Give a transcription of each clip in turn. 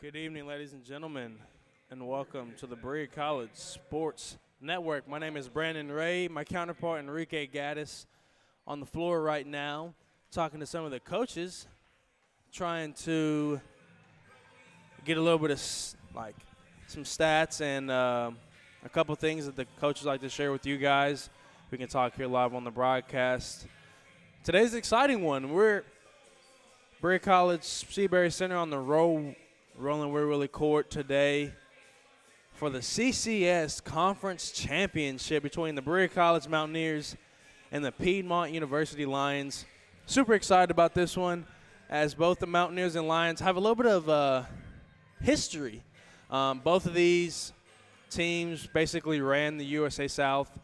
Good evening, ladies and gentlemen, and welcome to the Berea College Sports Network. My name is Brandon Ray. My counterpart, Enrique Gaddis, on the floor right now, talking to some of the coaches, trying to get a little bit of, some stats and a couple things that the coaches like to share with you guys. We can talk here live on the broadcast. Today's an exciting one. We're Berea College Seabury Center on the Rolling Weary Court today for the CCS Conference Championship between the Berea College Mountaineers and the Piedmont University Lions. Super excited about this one, as both the Mountaineers and Lions have a little bit of history. Both of these teams basically ran the USA South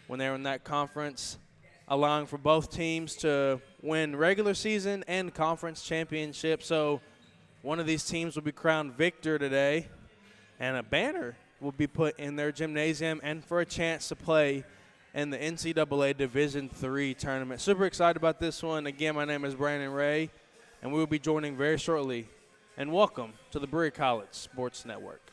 when they were in that conference, allowing for both teams to win regular season and conference championship. So one of these teams will be crowned victor today, and a banner will be put in their gymnasium and for a chance to play in the NCAA Division III tournament. Super excited about this one. Again, my name is Brandon Ray, and we will be joining very shortly. And welcome to the Berea College Sports Network.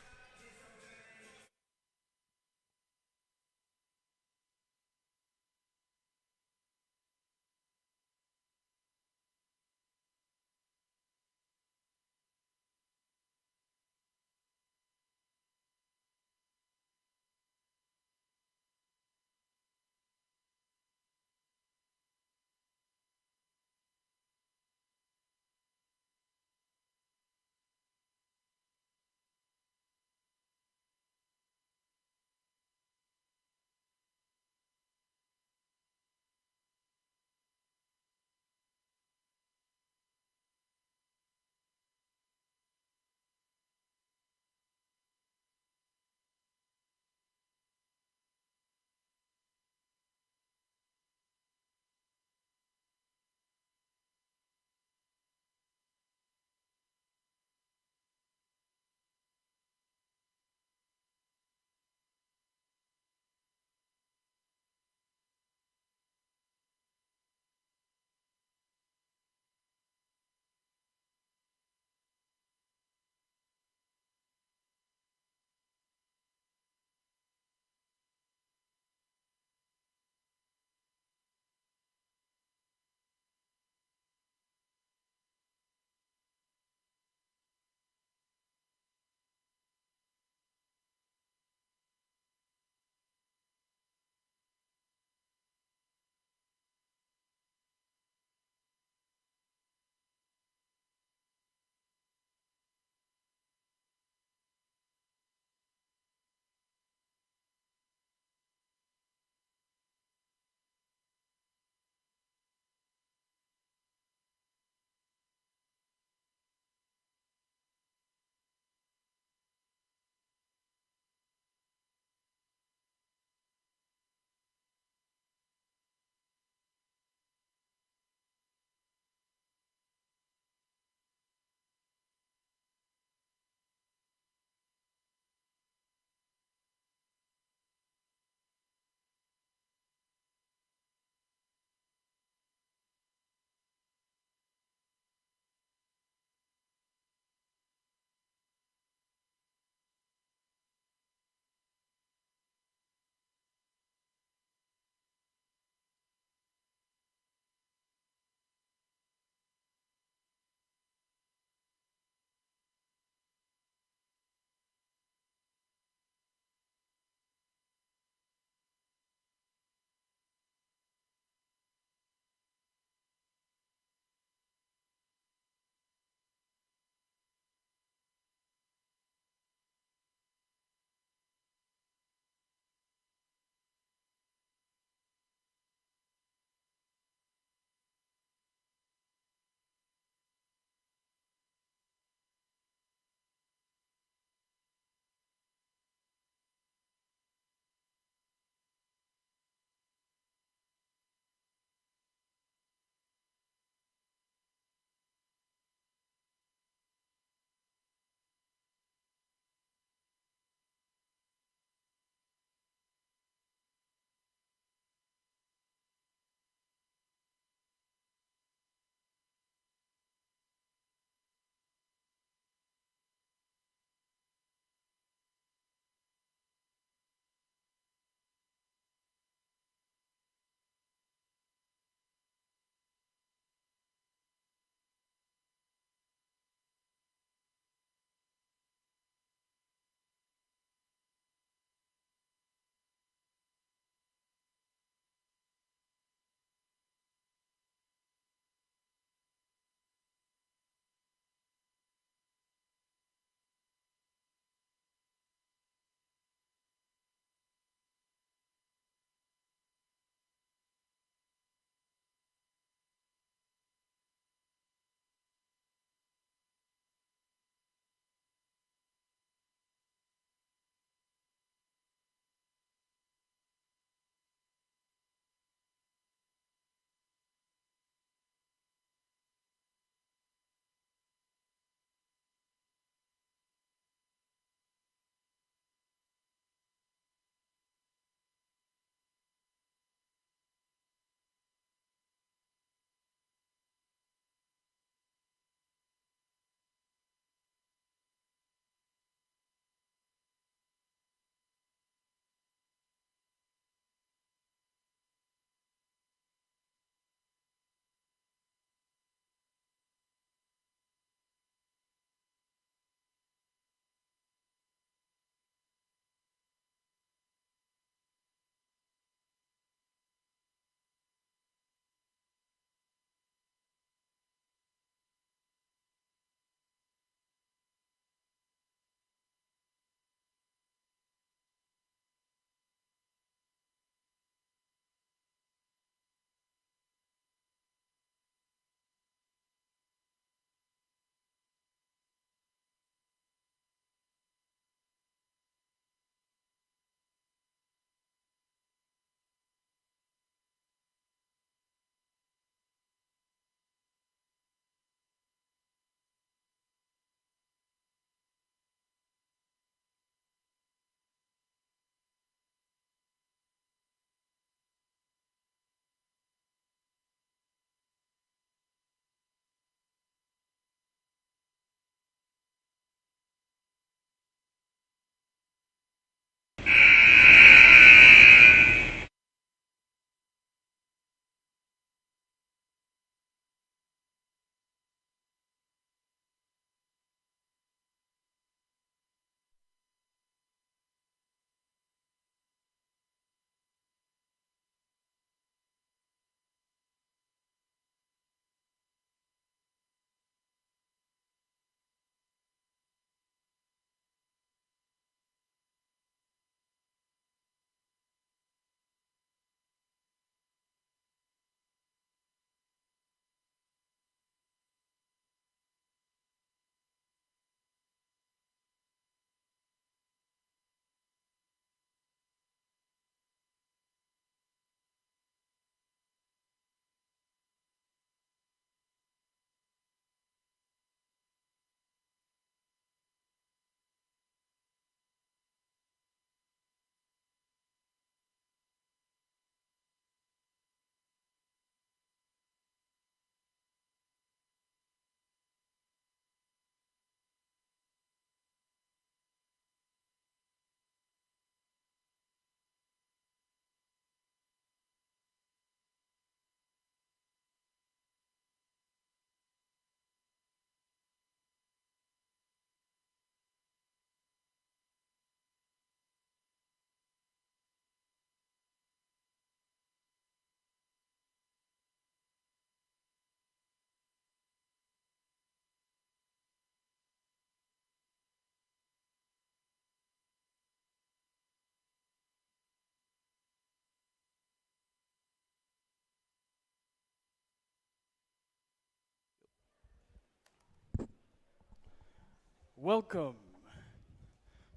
Welcome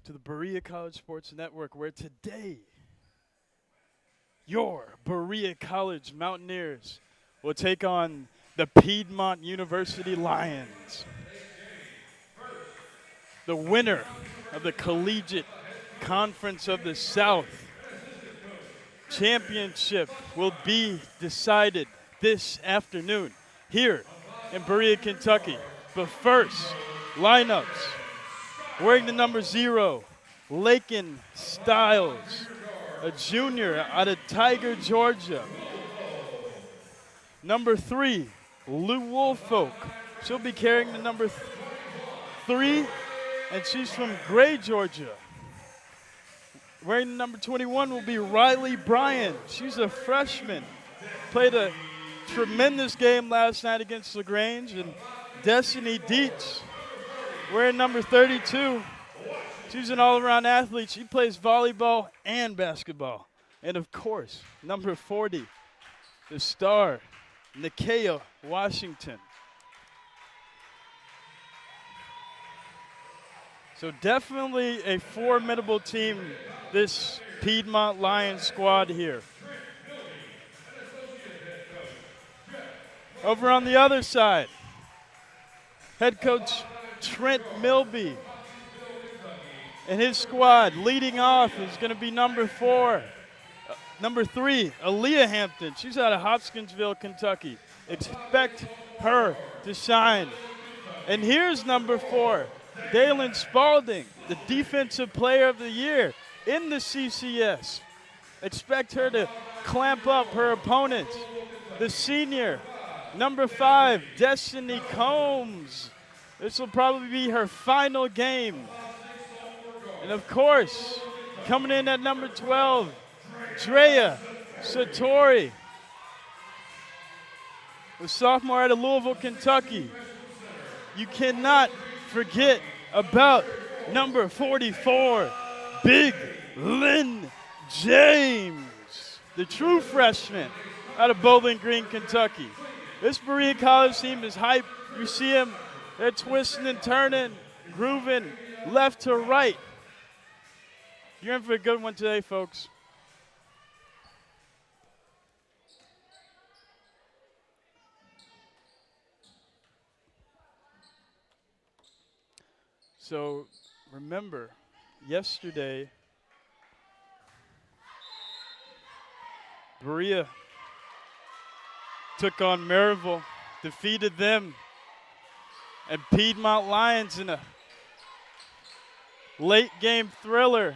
to the Berea College Sports Network, where today your Berea College Mountaineers will take on the Piedmont University Lions. The winner of the Collegiate Conference of the South Championship will be decided this afternoon here in Berea, Kentucky. But first, lineups. Wearing the number 0, Lakin Stiles, a junior out of Tiger, Georgia. Number 3, Lou Woolfolk. She'll be carrying the number 3, and she's from Gray, Georgia. Wearing the number 21 will be Riley Bryan. She's a freshman. Played a tremendous game last night against LaGrange. And Destiny Dietz, wearing number 32. She's an all-around athlete. She plays volleyball and basketball. And, of course, number 40, the star, Nikia Washington. So definitely a formidable team, this Piedmont Lions squad here. Over on the other side, head coach Trent Milby and his squad. Leading off is going to be number 3, Aaliyah Hampton. She's out of Hopkinsville, Kentucky. Expect her to shine. And here's number 4, Dalen Spalding, the Defensive Player of the Year in the CCS. Expect her to clamp up her opponents. The senior, number 5, Destiny Combs. This will probably be her final game. And of course, coming in at number 12, Drea Satori, the sophomore out of Louisville, Kentucky. You cannot forget about number 44, Big Lynn James, the true freshman out of Bowling Green, Kentucky. This Berea College team is hype. You see them, they're twisting and turning, grooving left to right. You're in for a good one today, folks. So remember, yesterday, Berea took on Maryville, defeated them, and Piedmont Lions in a late game thriller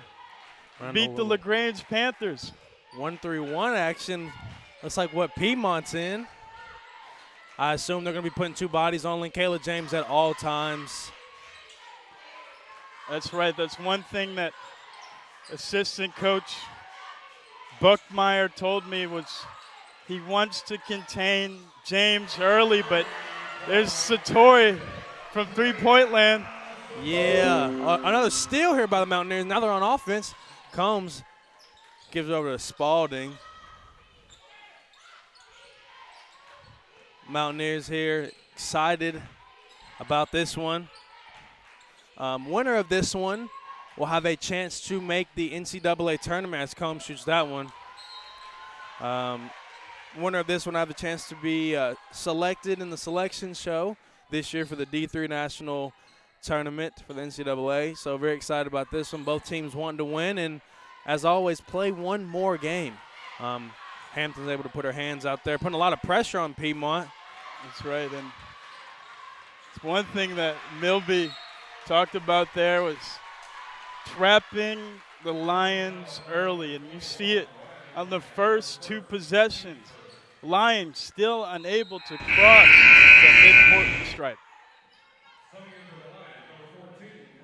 beat the LaGrange Panthers. 1-3-1 action. Looks like what Piedmont's in. I assume they're going to be putting 2 bodies on Kayla James at all times. That's right. That's one thing that assistant coach Buckmeyer told me was he wants to contain James early, but there's Satori from three-point land. Yeah, another steal here by the Mountaineers. Now they're on offense. Combs gives it over to Spalding. Mountaineers here excited about this one. Winner of this one will have a chance to make the NCAA tournament as Combs shoots that one. Winner of this one will have a chance to be selected in the selection show this year for the D3 National Tournament for the NCAA. So very excited about this one. Both teams wanting to win and, as always, play one more game. Hampton's able to put her hands out there, putting a lot of pressure on Piedmont. That's right. And it's one thing that Milby talked about there was trapping the Lions early, and you see it on the first 2 possessions. Lions still unable to cross the midcourt stripe.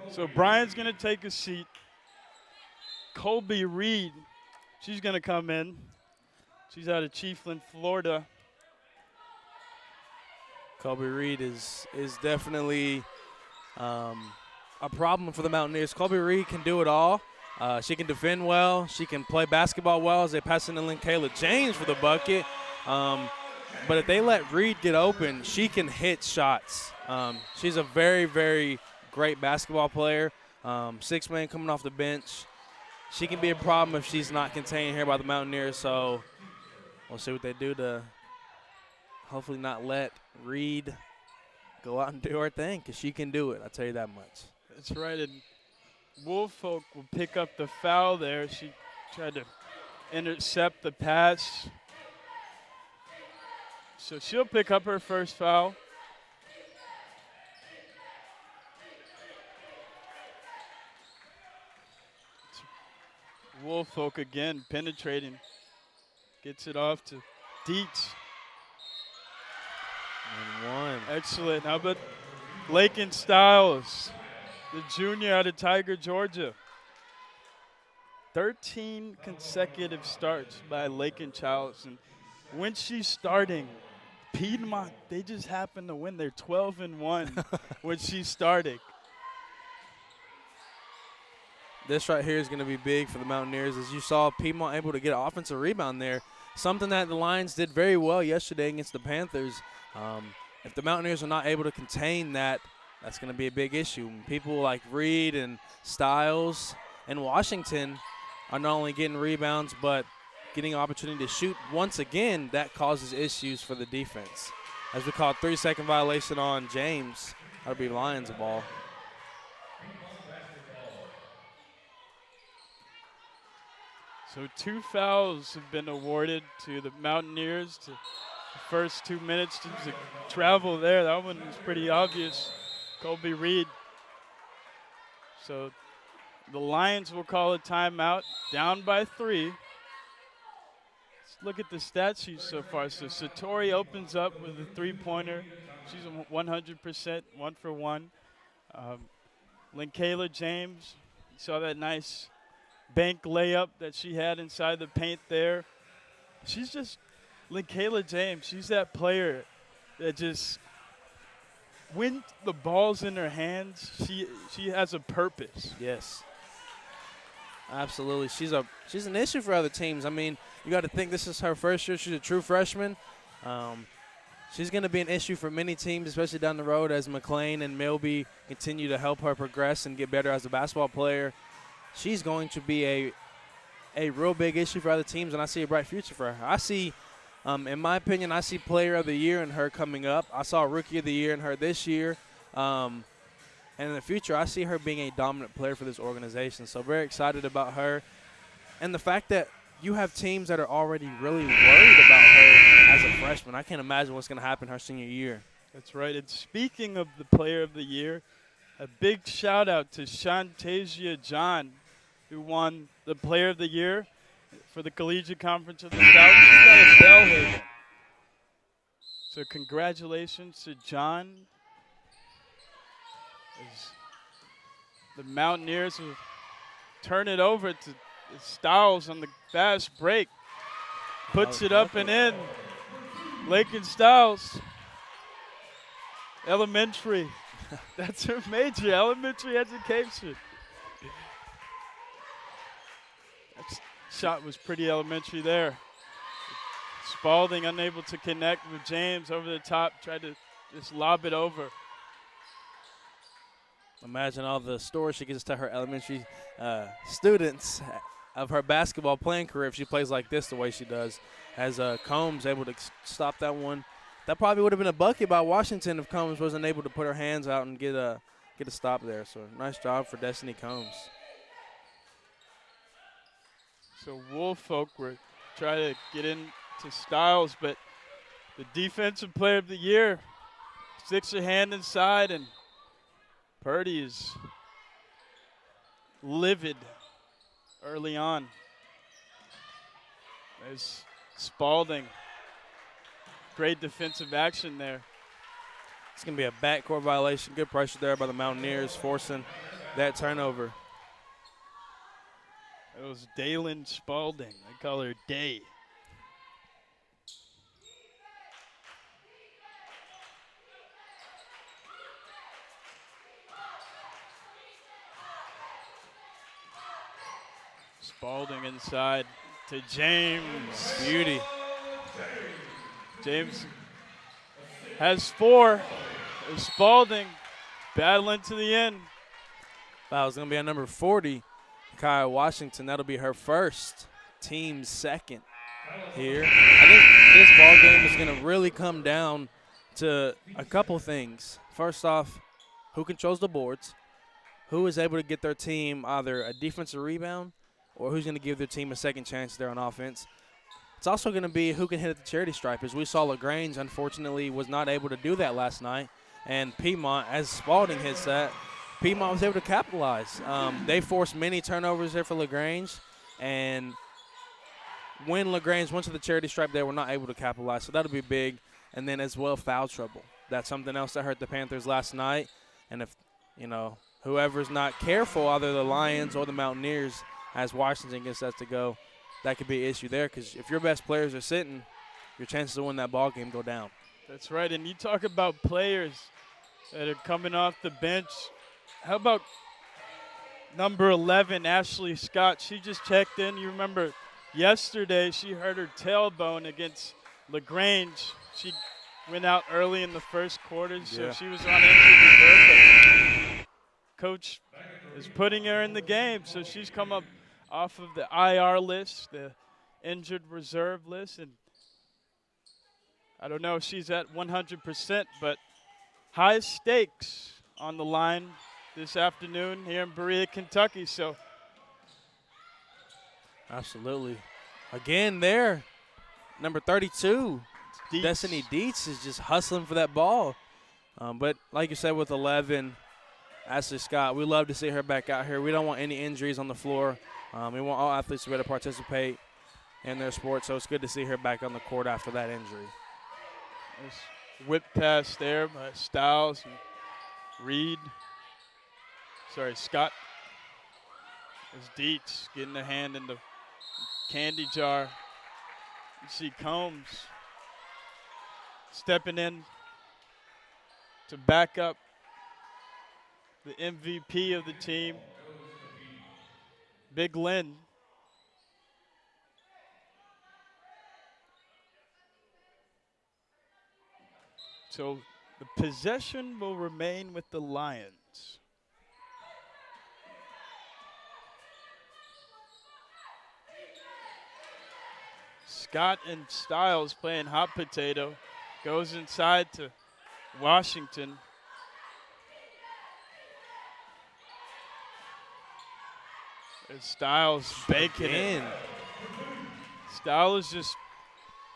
So Brian's going to take a seat. Colby Reed, she's going to come in. She's out of Chiefland, Florida. Colby Reed is definitely a problem for the Mountaineers. Colby Reed can do it all. She can defend well. She can play basketball well as they pass into Kayla James for the bucket. But if they let Reed get open, she can hit shots. She's a very, very great basketball player. 6-man coming off the bench. She can be a problem if she's not contained here by the Mountaineers, so we'll see what they do to hopefully not let Reed go out and do her thing, because she can do it, I'll tell you that much. That's right, and Woolfolk will pick up the foul there. She tried to intercept the pass. So she'll pick up her first foul. Woolfolk again penetrating. Gets it off to Dietz. And one. Excellent. How about Lakin Styles, the junior out of Tiger, Georgia. 13 consecutive starts by Lakin Styles. And when she's starting, Piedmont, they just happen to win. They're 12-1 when she's starting. This right here is going to be big for the Mountaineers. As you saw, Piedmont able to get an offensive rebound there, something that the Lions did very well yesterday against the Panthers. If the Mountaineers are not able to contain that, that's going to be a big issue. People like Reed and Styles and Washington are not only getting rebounds but getting an opportunity to shoot. Once again, that causes issues for the defense. As we call a 3-second violation on James, that'll be Lions ball. So 2 fouls have been awarded to the Mountaineers. To the first 2 minutes to travel there. That one was pretty obvious. Colby Reed. So the Lions will call a timeout, down by 3. Let's look at the stat sheet so far. So Satori opens up with a 3-pointer. She's 100%, 1 for 1. Linkayla James, you saw that nice bank layup that she had inside the paint there. She's just Linkayla James. She's that player that just, when the ball's in her hands, she has a purpose. Yes, absolutely. She's an issue for other teams. I mean, you got to think this is her first year. She's a true freshman. She's going to be an issue for many teams, especially down the road as McLean and Milby continue to help her progress and get better as a basketball player. She's going to be a real big issue for other teams, and I see a bright future for her. I see, in my opinion, I see Player of the Year in her coming up. I saw Rookie of the Year in her this year. And in the future, I see her being a dominant player for this organization. So very excited about her. And the fact that you have teams that are already really worried about her as a freshman. I can't imagine what's going to happen her senior year. That's right. And speaking of the Player of the Year, a big shout out to Shantasia John, who won the Player of the Year for the Collegiate Conference of the South. She's out of Bellhaven. So congratulations to John. As the Mountaineers will turn it over to Styles on the fast break. Puts it up and in. Lakin Styles, elementary. That's her major, elementary education. That shot was pretty elementary there. Spalding unable to connect with James over the top, tried to just lob it over. Imagine all the stories she gets to her elementary students of her basketball playing career if she plays like this the way she does. As Combs able to stop that one. That probably would have been a bucket by Washington if Combs wasn't able to put her hands out and get a stop there. So nice job for Destiny Combs. So Woolfolk were trying to get into Styles, but the Defensive Player of the Year sticks her hand inside, and Purdy is livid early on. There's Spalding. Great defensive action there. It's going to be a backcourt violation. Good pressure there by the Mountaineers, forcing that turnover. It was Dalen Spalding. I call her Day. Spalding inside to James. Beauty. James has 4. Spalding battling to the end. Foul's going to be on number 40, Kaya Washington. That'll be her first, team's second here. I think this ball game is going to really come down to a couple things. First off, who controls the boards, who is able to get their team either a defensive rebound or who's going to give their team a second chance there on offense. It's also going to be who can hit at the charity stripe. As we saw, LaGrange, unfortunately, was not able to do that last night. And Piedmont, as Spalding hits that, Piedmont was able to capitalize. They forced many turnovers there for LaGrange. And when LaGrange went to the charity stripe, they were not able to capitalize. So that'll be big. And then as well, foul trouble. That's something else that hurt the Panthers last night. And if, whoever's not careful, either the Lions or the Mountaineers, as Washington gets that to go, that could be an issue there, because if your best players are sitting, your chances of winning that ball game go down. That's right, and you talk about players that are coming off the bench. How about number 11, Ashley Scott? She just checked in. You remember yesterday she hurt her tailbone against LaGrange. She went out early in the first quarter, so she was on injured reserve. But Coach is putting her in the game, so she's come up off of the IR list, the injured reserve list, and I don't know if she's at 100%, but high stakes on the line this afternoon here in Berea, Kentucky. So, absolutely. Again there, number 32, Dietz. Destiny Dietz is just hustling for that ball. But like you said with 11, Ashley Scott, we love to see her back out here. We don't want any injuries on the floor. We want all athletes to be able to participate in their sport, so it's good to see her back on the court after that injury. Nice whip pass there by Stiles and Scott. As Dietz getting a hand in the candy jar. You see Combs stepping in to back up the MVP of the team, Big Lynn. So the possession will remain with the Lions. Scott and Stiles playing hot potato. Goes inside to Washington. And Stiles baking it. Stiles just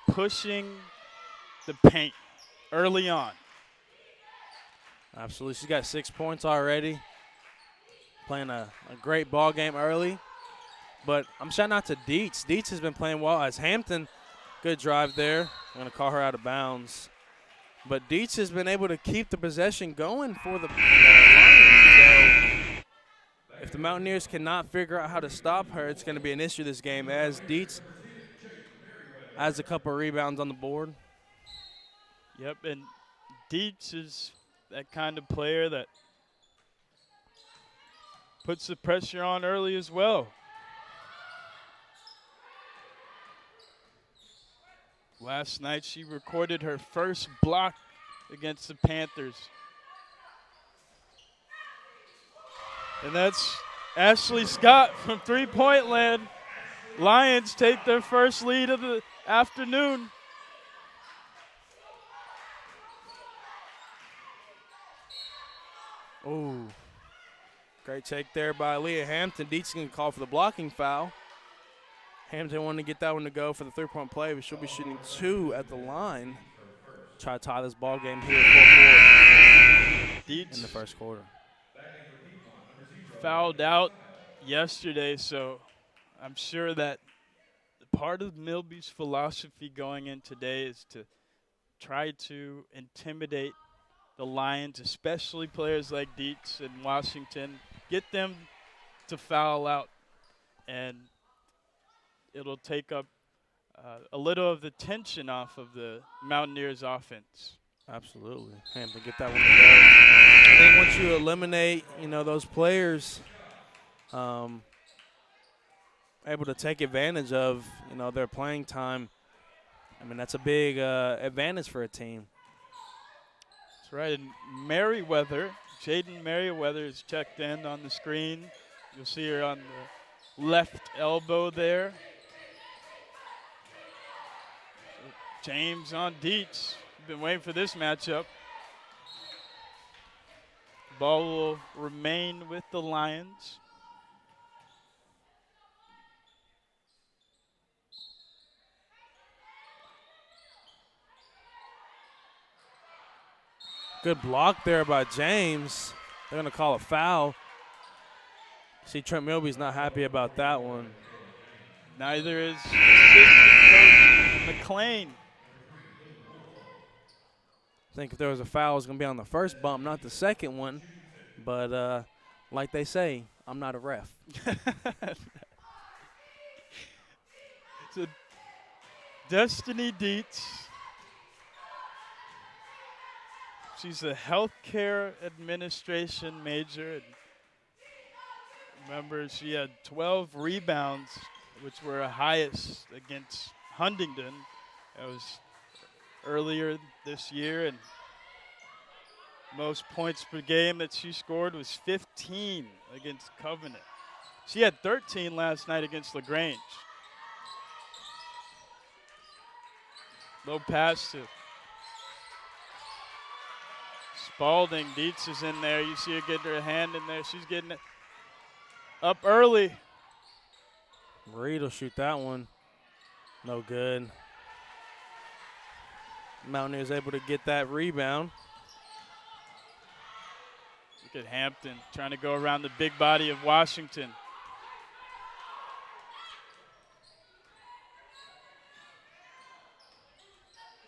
pushing the paint early on. Absolutely. She's got 6 points already. Playing a great ball game early. But I'm shouting out to Dietz. Dietz has been playing well as Hampton. Good drive there. I'm going to call her out of bounds. But Dietz has been able to keep the possession going for the Lions. So if the Mountaineers cannot figure out how to stop her, it's going to be an issue this game, as Dietz has a couple of rebounds on the board. Yep, and Dietz is that kind of player that puts the pressure on early as well. Last night she recorded her first block against the Panthers. And that's Ashley Scott from three-point land. Lions take their first lead of the afternoon. Oh, great take there by Leah Hampton. Dietz going to call for the blocking foul. Hampton wanted to get that one to go for the three-point play, but she'll be shooting 2 at the line. Try to tie this ball game here 4-4 Dietz in the first quarter. Fouled out yesterday, so I'm sure that part of Milby's philosophy going in today is to try to intimidate the Lions, especially players like Dietz and Washington, get them to foul out, and it'll take up a little of the tension off of the Mountaineers' offense. Absolutely. Hampton, get that one to go. I think once you eliminate, those players able to take advantage of, their playing time, I mean, that's a big advantage for a team. That's right. And Merriweather Jaden Merriweather is checked in on the screen. You'll see her on the left elbow there. James on Dietz. Been waiting for this matchup. Ball will remain with the Lions. Good block there by James. They're going to call a foul. See, Trent Milby's not happy about that one. Neither is assistant coach McLean. I think if there was a foul, it was going to be on the first bump, not the second one. But like they say, I'm not a ref. So Destiny Dietz. She's a healthcare administration major. And remember, she had 12 rebounds, which were her highest against Huntington. That was earlier this year, and most points per game that she scored was 15 against Covenant. She had 13 last night against LaGrange. Low pass to Spalding. Dietz is in there. You see her getting her hand in there. She's getting it up early. Reed will shoot that one. No good. Mountaineers able to get that rebound. Look at Hampton trying to go around the big body of Washington.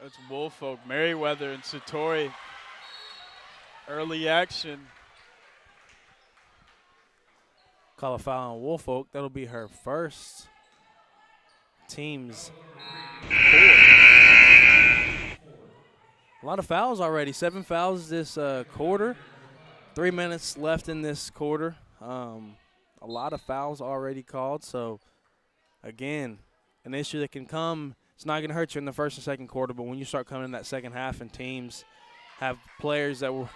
That's Woolfolk, Merriweather, and Satori. Early action. Call a foul on Woolfolk. That'll be her first. Team's fourth. A lot of fouls already. 7 fouls this quarter. 3 minutes left in this quarter. A lot of fouls already called. So, again, an issue that can come. It's not going to hurt you in the first and second quarter, but when you start coming in that second half and teams have players that were,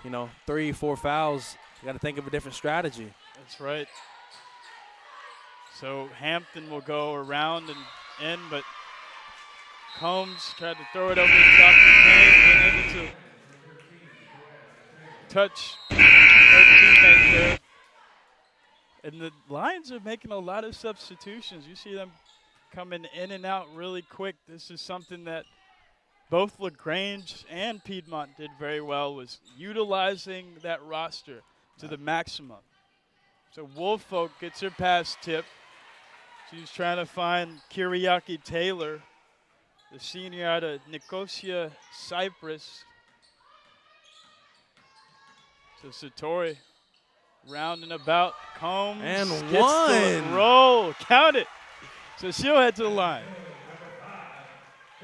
3, 4 fouls, you got to think of a different strategy. That's right. So Hampton will go around and in, but Combs tried to throw it over the top of the paint and able to touch her teammate there. And the Lions are making a lot of substitutions. You see them coming in and out really quick. This is something that both LaGrange and Piedmont did very well, was utilizing that roster to the maximum. So Woolfolk gets her pass tip. She's trying to find Kiriaki Taylor, the senior out of Nicosia, Cyprus. So Satori rounding about. Combs And gets one. the roll. Count it. So she'll head to the line.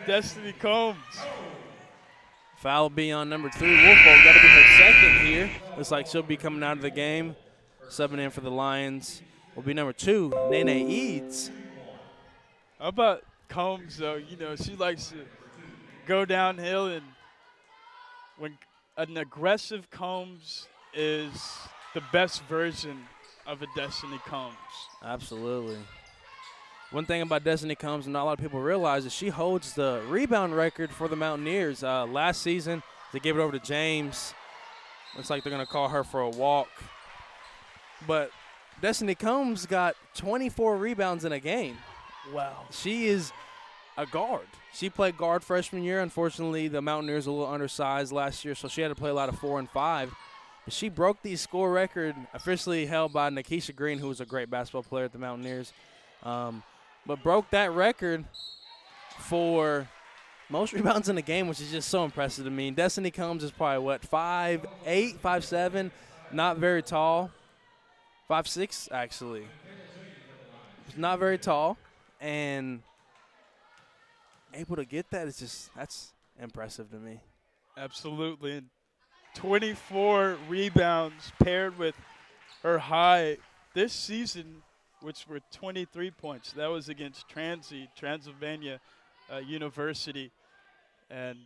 Destiny Combs. Foul will be on number 3, Woolfolk. That'll be her second here. Looks like she'll be coming out of the game. Subbing in for the Lions will be number 2, Nene Eads. How about Combs, though? She likes to go downhill, and when an aggressive Combs is the best version of a Destiny Combs. Absolutely. One thing about Destiny Combs, and not a lot of people realize, is she holds the rebound record for the Mountaineers. Last season, they gave it over to James. Looks like they're going to call her for a walk. But Destiny Combs got 24 rebounds in a game. Wow. She is a guard. She played guard freshman year. Unfortunately, the Mountaineers were a little undersized last year, so she had to play a lot of 4 and 5. But she broke the score record officially held by Nikisha Green, who was a great basketball player at the Mountaineers. But broke that record for most rebounds in a game, which is just so impressive to me. Destiny Combs is probably, 5'8", 5'7", not very tall. 5'6", actually. Not very tall. And able to get that is that's impressive to me. Absolutely. And 24 rebounds paired with her high this season, which were 23 points. That was against Transylvania University. And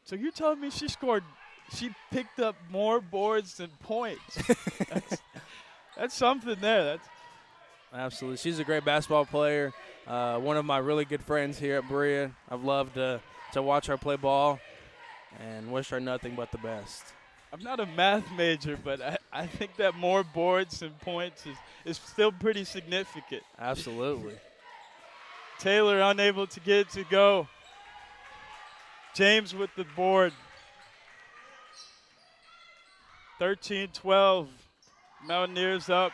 so you're telling me she scored she picked up more boards than points. That's something there. That's Absolutely. She's a great basketball player. One of my really good friends here at Berea. I've loved to watch her play ball and wish her nothing but the best. I'm not a math major, but I think that more boards than points is still pretty significant. Absolutely. Taylor unable to get it to go. James with the board. 13-12. Mountaineers up.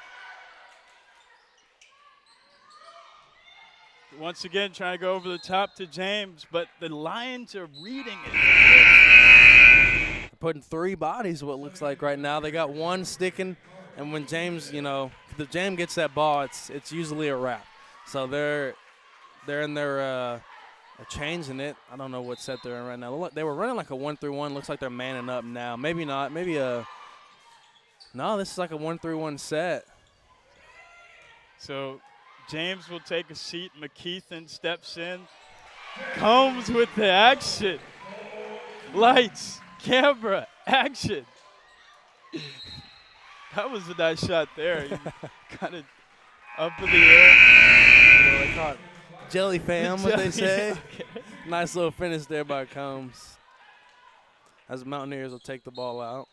Once again, trying to go over the top to James, but the Lions are reading it. Putting 3 bodies, what it looks like right now. They got one sticking, and when James, the James gets that ball, it's usually a wrap. So they're in their changing it. I don't know what set they're in right now. They were running like a 1-3-1. Looks like they're manning up now. Maybe not. No, this is like a 1-3-1 set. So James will take a seat. McKeithen steps in. Combs with the action. Lights, camera, action. That was a nice shot there. Kind of up in the air. They call it jelly fam, what they say. Okay. Nice little finish there by Combs. As the Mountaineers will take the ball out.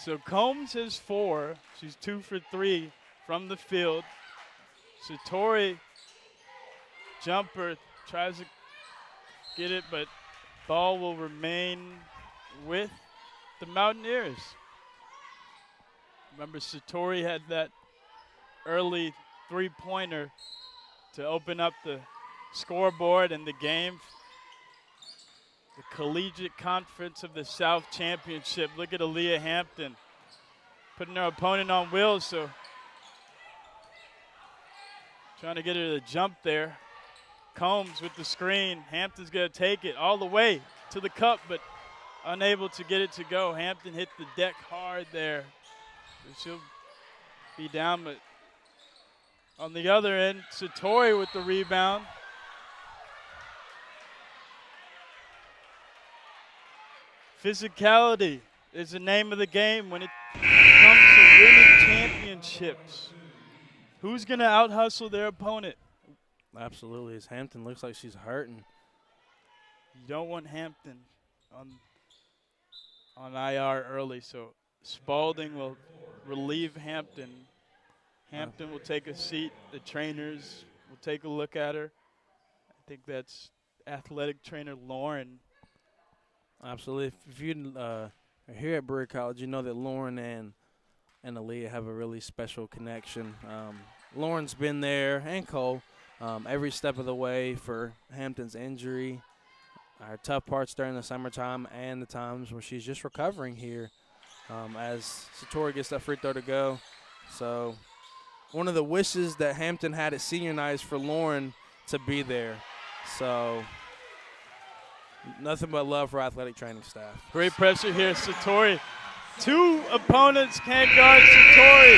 So Combs has 4. She's 2 for 3 from the field. Satori, jumper, tries to get it, but ball will remain with the Mountaineers. Remember, Satori had that early 3-pointer to open up the scoreboard and the game. The Collegiate Conference of the South Championship. Look at Aaliyah Hampton putting her opponent on wheels, so trying to get her to jump there. Combs with the screen. Hampton's going to take it all the way to the cup, but unable to get it to go. Hampton hit the deck hard there. She'll be down, but on the other end, Satori with the rebound. Physicality is the name of the game when it comes to winning championships. Who's going to out-hustle their opponent? Absolutely. As Hampton looks like she's hurting. You don't want Hampton on IR early, so Spalding will relieve Hampton. Hampton will take a seat. The trainers will take a look at her. I think that's athletic trainer Lauren. Absolutely. If you are here at Berea College, you know that Lauren and Aaliyah have a really special connection. Lauren's been there, and Cole, every step of the way for Hampton's injury, our tough parts during the summertime, and the times where she's just recovering here as Satori gets that free throw to go. So one of the wishes that Hampton had at senior night is for Lauren to be there. So nothing but love for athletic training staff. Great pressure here, Satori. 2 opponents can't guard Satori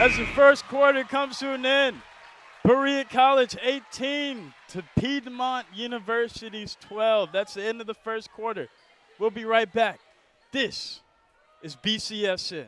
as the first quarter comes to an end. Berea College 18 to Piedmont University's 12. That's the end of the first quarter. We'll be right back. This is BCSN.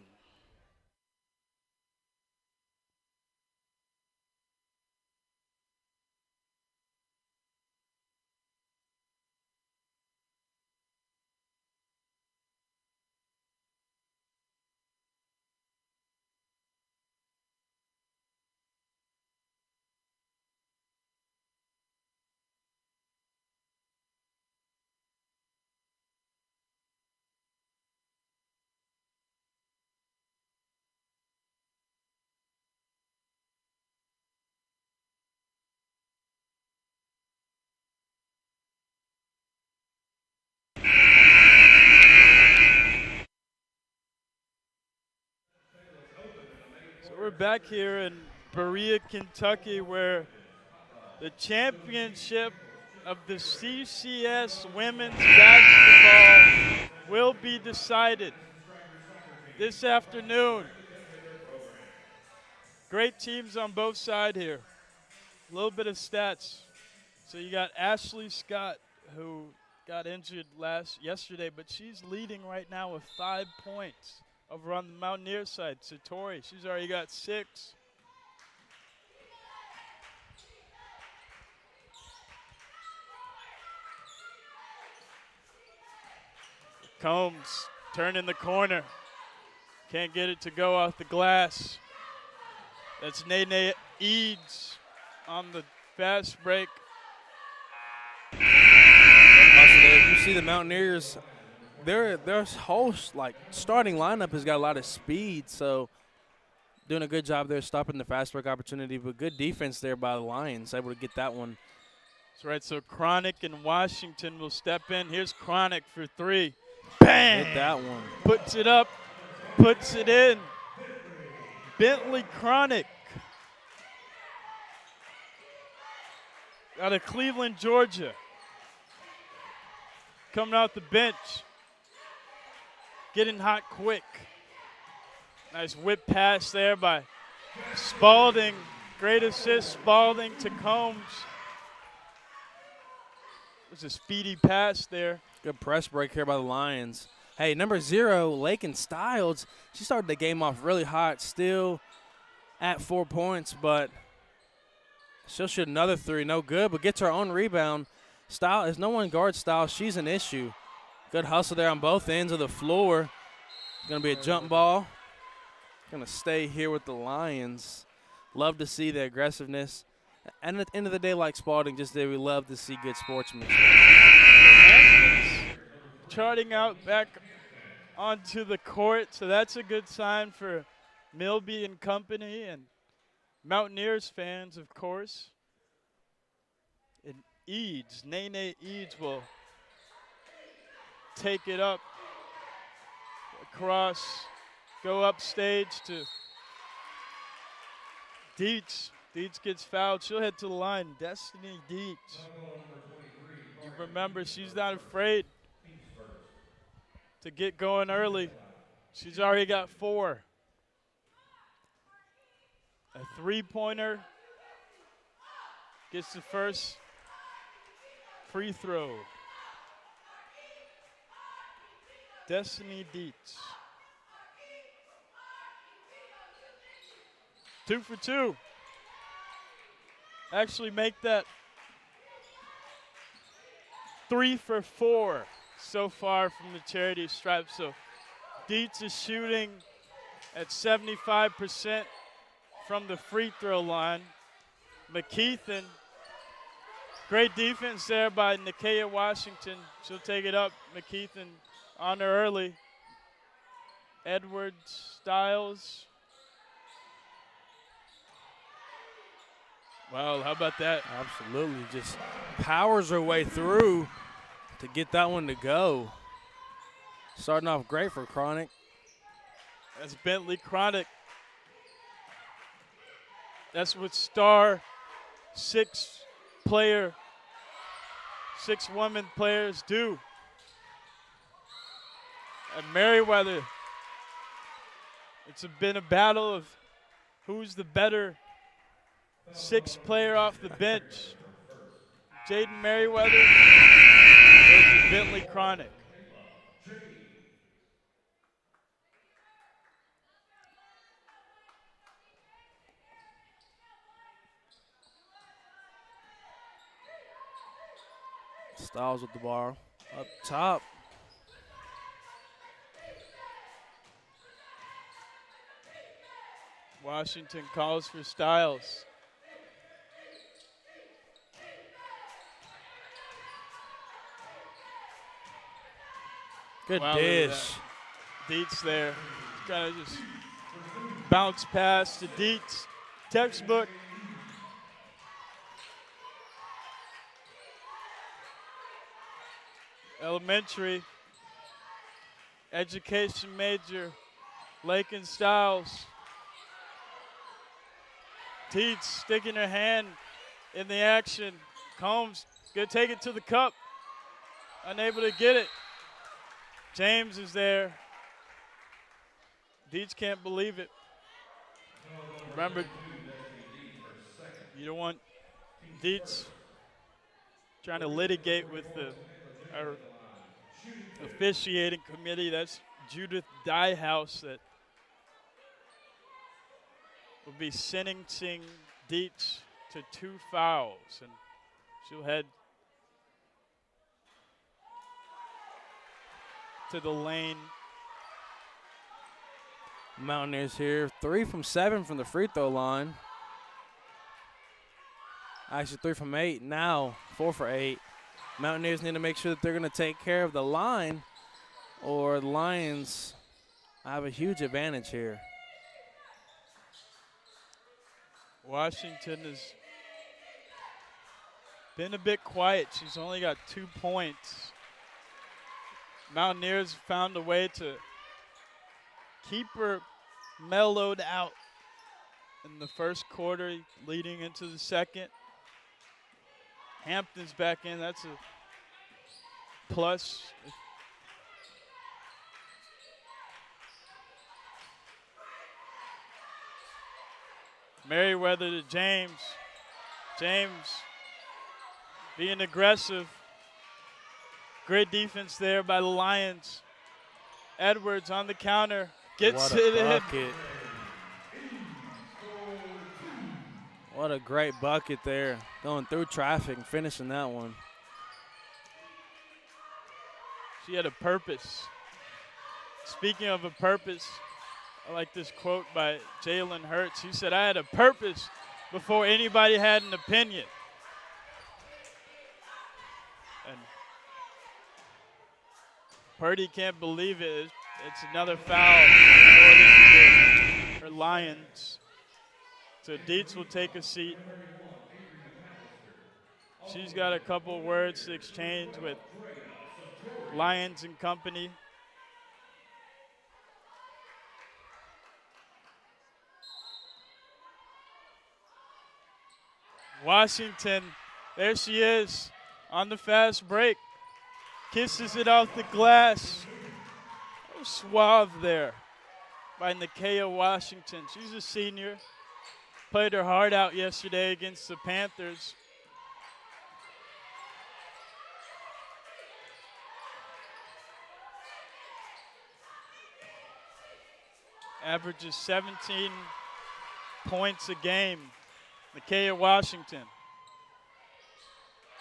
So we're back here in Berea, Kentucky, where the championship of the CCS women's basketball will be decided this afternoon. Great teams on both sides here. A little bit of stats. So you got Ashley Scott, who got injured yesterday, but she's leading right now with 5 points over on the Mountaineer side. Satori, she's already got 6. Combs turning the corner. Can't get it to go off the glass. That's Nene Eads on the fast break. You see the Mountaineers, their whole starting lineup has got a lot of speed, so doing a good job there stopping the fast break opportunity, but good defense there by the Lions, able to get that one. That's right, so Chronic and Washington will step in. Here's Chronic for 3. Bang! Hit that one. Puts it up, puts it in. Bentley Chronic out of Cleveland, Georgia. Coming out the bench. Getting hot quick. Nice whip pass there by Spalding. Great assist, Spalding to Combs. It was a speedy pass there. Good press break here by the Lions. Hey, number 0, Lakin Styles, she started the game off really hot, still at 4 points, but she'll shoot another 3, no good, but gets her own rebound. Styles, if no one guards Styles, she's an issue. Good hustle there on both ends of the floor. Going to be a jump ball. Going to stay here with the Lions. Love to see the aggressiveness. And at the end of the day, like Spalding just did, we love to see good sportsmanship. Charting out back onto the court, so that's a good sign for Milby and company and Mountaineers fans, of course. And Eads, Nene Eads will take it up across, go up stage to Dietz. Dietz gets fouled. She'll head to the line. Destiny Dietz. You remember, she's not afraid to get going early. She's already got 4. A 3-pointer. Gets the first free throw. Destiny Dietz. 2 for 2. Actually make that 3 for 4 so far from the charity stripe. So Dietz is shooting at 75% from the free throw line. McKeithen, great defense there by Nakia Washington. She'll take it up. McKeithen on her early. Edwards, Styles. Wow, how about that? Absolutely. Just powers her way through to get that one to go. Starting off great for Chronic. That's Bentley Chronic. That's what star 6-woman players do. And Merriweather, it's been a battle of who's the better 6th player off the bench. Jaden Merriweather versus Bentley Chronic. Styles with the bar up top. Washington calls for Styles. Good Wow, dish. Dietz there. Kind of just bounce pass to Dietz. Textbook. Elementary. Education major. Lakin Styles. Dietz sticking her hand in the action. Combs gonna take it to the cup. Unable to get it. James is there. Dietz can't believe it. Remember, you don't want Dietz trying to litigate with our officiating committee. That's Judith Diehouse that will be sentencing Dietz to 2 fouls, and she'll head to the lane. Mountaineers here, 3 from 7 from the free throw line. Actually, 3 from 8 now, 4 for 8. Mountaineers need to make sure that they're going to take care of the line, or the Lions have a huge advantage here. Washington has been a bit quiet. She's only got 2 points. Mountaineers found a way to keep her mellowed out in the first quarter, leading into the second. Hampton's back in. That's a plus. Merriweather to James. James being aggressive. Great defense there by the Lions. Edwards on the counter. Gets it in. What a great bucket there. Going through traffic and finishing that one. She had a purpose. Speaking of a purpose, I like this quote by Jalen Hurts. He said, "I had a purpose before anybody had an opinion." And Purdy can't believe it. It's another foul for Lions. So Dietz will take a seat. She's got a couple words to exchange with Lions and company. Washington, there she is on the fast break. Kisses it off the glass. Oh, suave there by Nakia Washington. She's a senior. Played her heart out yesterday against the Panthers. Averages 17 points a game. Nakia Washington.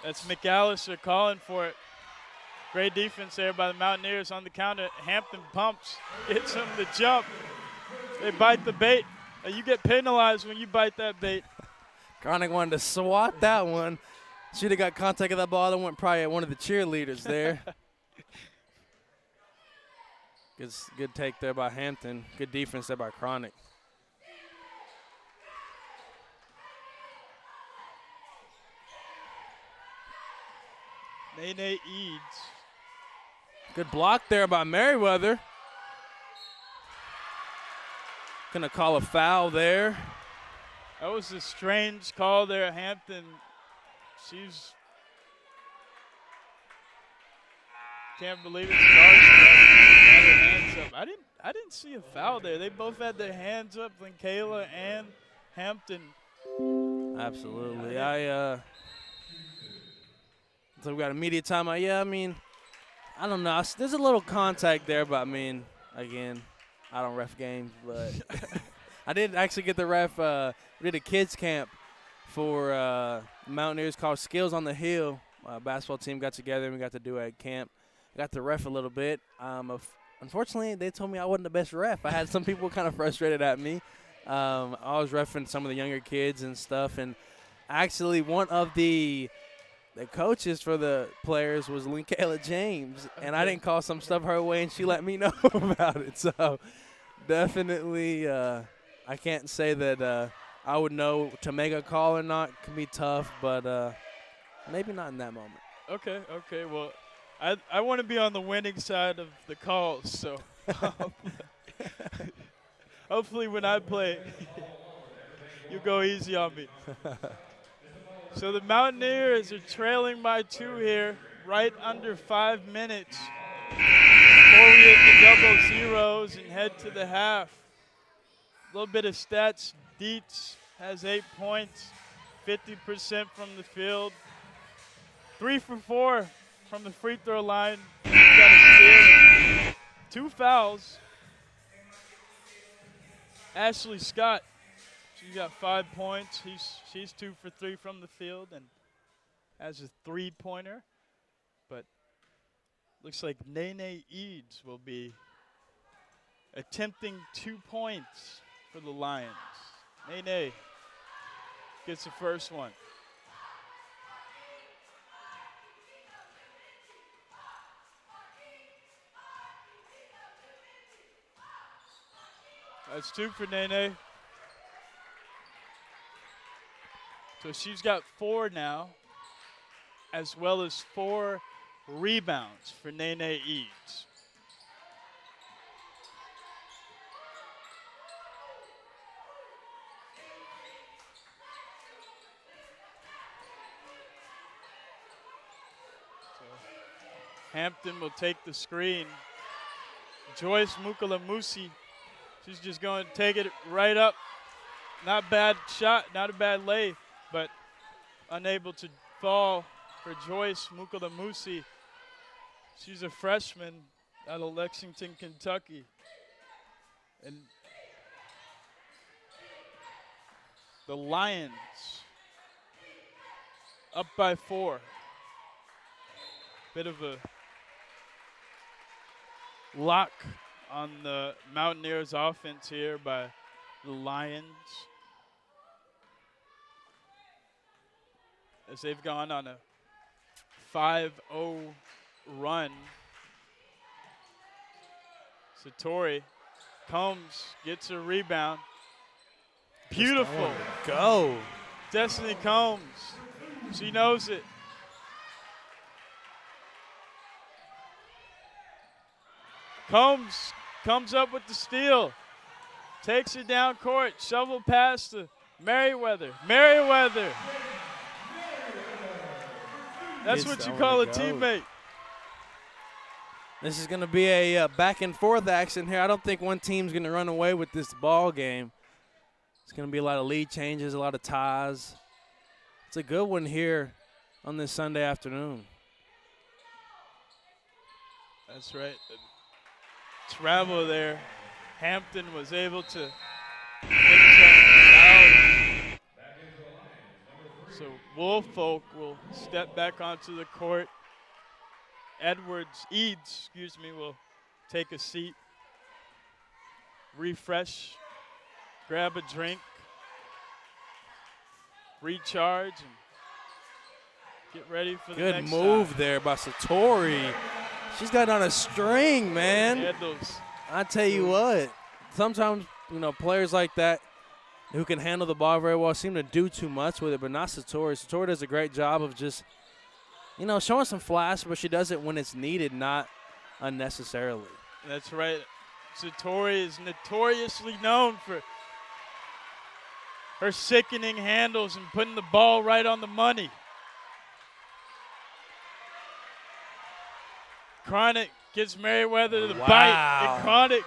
That's McAllister calling for it. Great defense there by the Mountaineers on the counter. Hampton pumps, gets them the jump. They bite the bait. You get penalized when you bite that bait. Cronic wanted to swat that one. Should have got contact of that ball and went probably at one of the cheerleaders there. Good take there by Hampton. Good defense there by Cronic. Nene Eads. Good block there by Merriweather. Gonna call a foul there. That was a strange call there, Hampton. She's can't believe it's had her hands up. I didn't see a foul there. They both had their hands up, Kayla and Hampton. Absolutely. So we got a media timeout. Yeah, I mean, I don't know. There's a little contact there, but I mean, again, I don't ref games, but I did actually get the ref. We did a kids camp for Mountaineers called Skills on the Hill. Basketball team got together and we got to do it at camp. I got to ref a little bit. Unfortunately, they told me I wasn't the best ref. I had some people kind of frustrated at me. I was reffing some of the younger kids and stuff, and actually one of the coaches for the players was Linkayla James, and I didn't call some stuff her way, and she let me know about it. So definitely I can't say that I would know to make a call or not. It can be tough, but maybe not in that moment. Okay. Well, I want to be on the winning side of the calls, so hopefully when I play, you go easy on me. So the Mountaineers are trailing by 2 here, right under 5 minutes before we hit the double zeros and head to the half. A little bit of stats. Dietz has 8 points, 50% from the field. 3 for 4 from the free throw line. She's got a steal. 2 fouls. Ashley Scott, she's got 5 points. She's 2 for 3 from the field and has a 3-pointer. But looks like Nene Eads will be attempting 2 points for the Lions. Nene gets the first one. That's 2 for Nene. So she's got 4 now, as well as 4 rebounds for Nene Eads. So Hampton will take the screen. Joyce Mukalamusi, she's just going to take it right up. Not bad shot, not a bad lay, but unable to fall for Joyce Mukalamusi. She's a freshman out of Lexington, Kentucky. And the Lions up by 4. Bit of a lock on the Mountaineers offense here by the Lions, as they've gone on a 5-0 run. Satori Combs gets a rebound. Beautiful. Go. Destiny Combs. She knows it. Combs comes up with the steal. Takes it down court. Shovel pass to Merriweather. Merriweather. That's what you call a teammate. This is going to be a back and forth action here. I don't think one team's going to run away with this ball game. It's going to be a lot of lead changes, a lot of ties. It's a good one here on this Sunday afternoon. That's right. Travel there. Hampton was able to make some fouls. So Woolfolk will step back onto the court. Eads, will take a seat, refresh, grab a drink, recharge, and get ready for the next Good move time. there by Satori. She's got on a string, man. I tell you what, sometimes, players like that who can handle the ball very well seem to do too much with it, but not Satori. Satori does a great job of just, showing some flash, but she does it when it's needed, not unnecessarily. That's right. Satori is notoriously known for her sickening handles and putting the ball right on the money. Chronic gives Merriweather the bite, and Chronic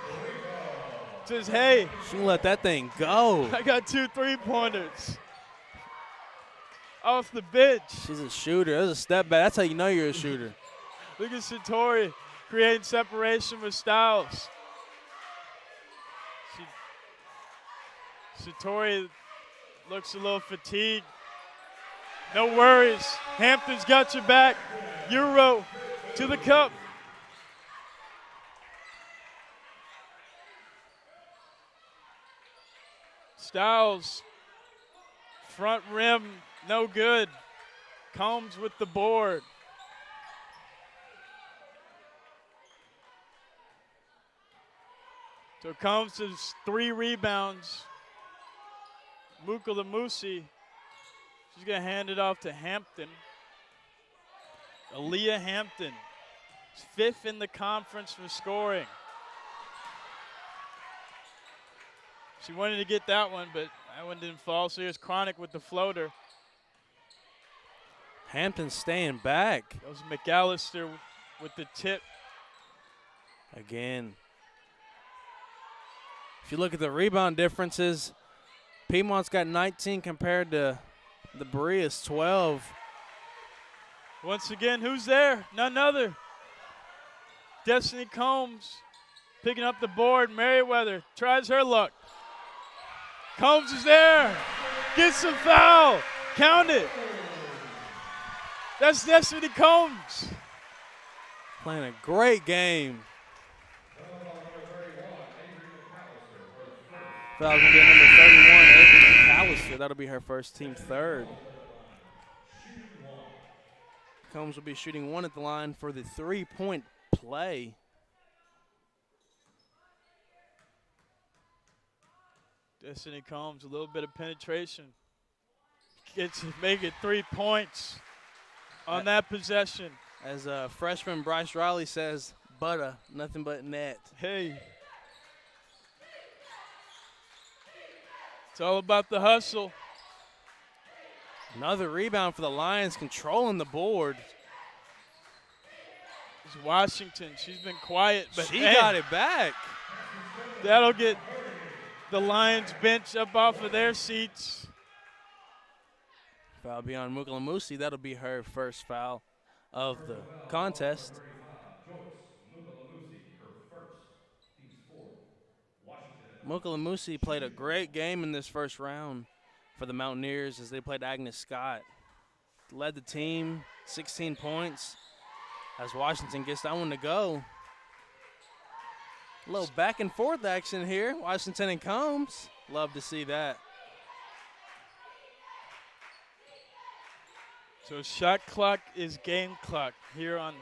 says, hey. She let that thing go. I got 2 3-pointers off the bench. She's a shooter. That's a step back. That's how you know you're a shooter. Look at Satori creating separation with Styles. Satori looks a little fatigued. No worries. Hampton's got your back. Euro to the cup. Styles, front rim, no good. Combs with the board. So Combs has 3 rebounds. Mukalamusi, she's going to hand it off to Hampton. Aaliyah Hampton, 5th in the conference for scoring. She wanted to get that one, but that one didn't fall. So here's Chronic with the floater. Hampton staying back. That was McAllister with the tip. Again. If you look at the rebound differences, Piedmont's got 19 compared to the Berea's 12. Once again, who's there? None other. Destiny Combs picking up the board. Merriweather tries her luck. Combs is there. Gets a foul. Count it. That's Destiny Combs. Playing a great game. Foul's going to be number 31, Avery McAllister. That'll be her first, team third. Combs will be shooting one at the line for the three-point play. Destiny Combs, a little bit of penetration. Gets to make it 3 points on that possession. As freshman Bryce Riley says, butter, nothing but net. Hey. It's all about the hustle. Another rebound for the Lions, controlling the board. It's Washington. She's been quiet, but she got it back. That'll get the Lions bench up off of their seats. Foul beyond Mukalamusi. That'll be her first foul of the contest. Mukalamusi played a great game in this first round for the Mountaineers as they played Agnes Scott. Led the team, 16 points, as Washington gets that one to go. A little back and forth action here, Washington and Combs. Love to see that. So shot clock is game clock here on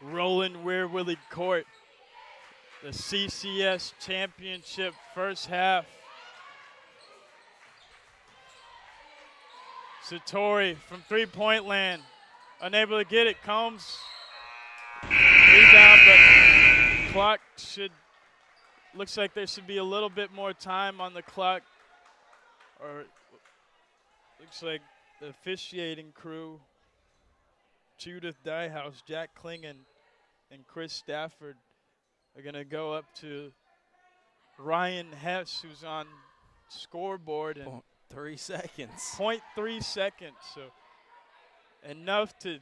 Roland Weir Willie Court. The CCS championship first half. Satori from three-point land, unable to get it. Combs rebound, but clock looks like there should be a little bit more time on the clock. Or looks like the officiating crew, Judith Diehouse, Jack Klingon, and Chris Stafford, are going to go up to Ryan Hess, who's on scoreboard. And 3 seconds. 0.3 seconds, so enough to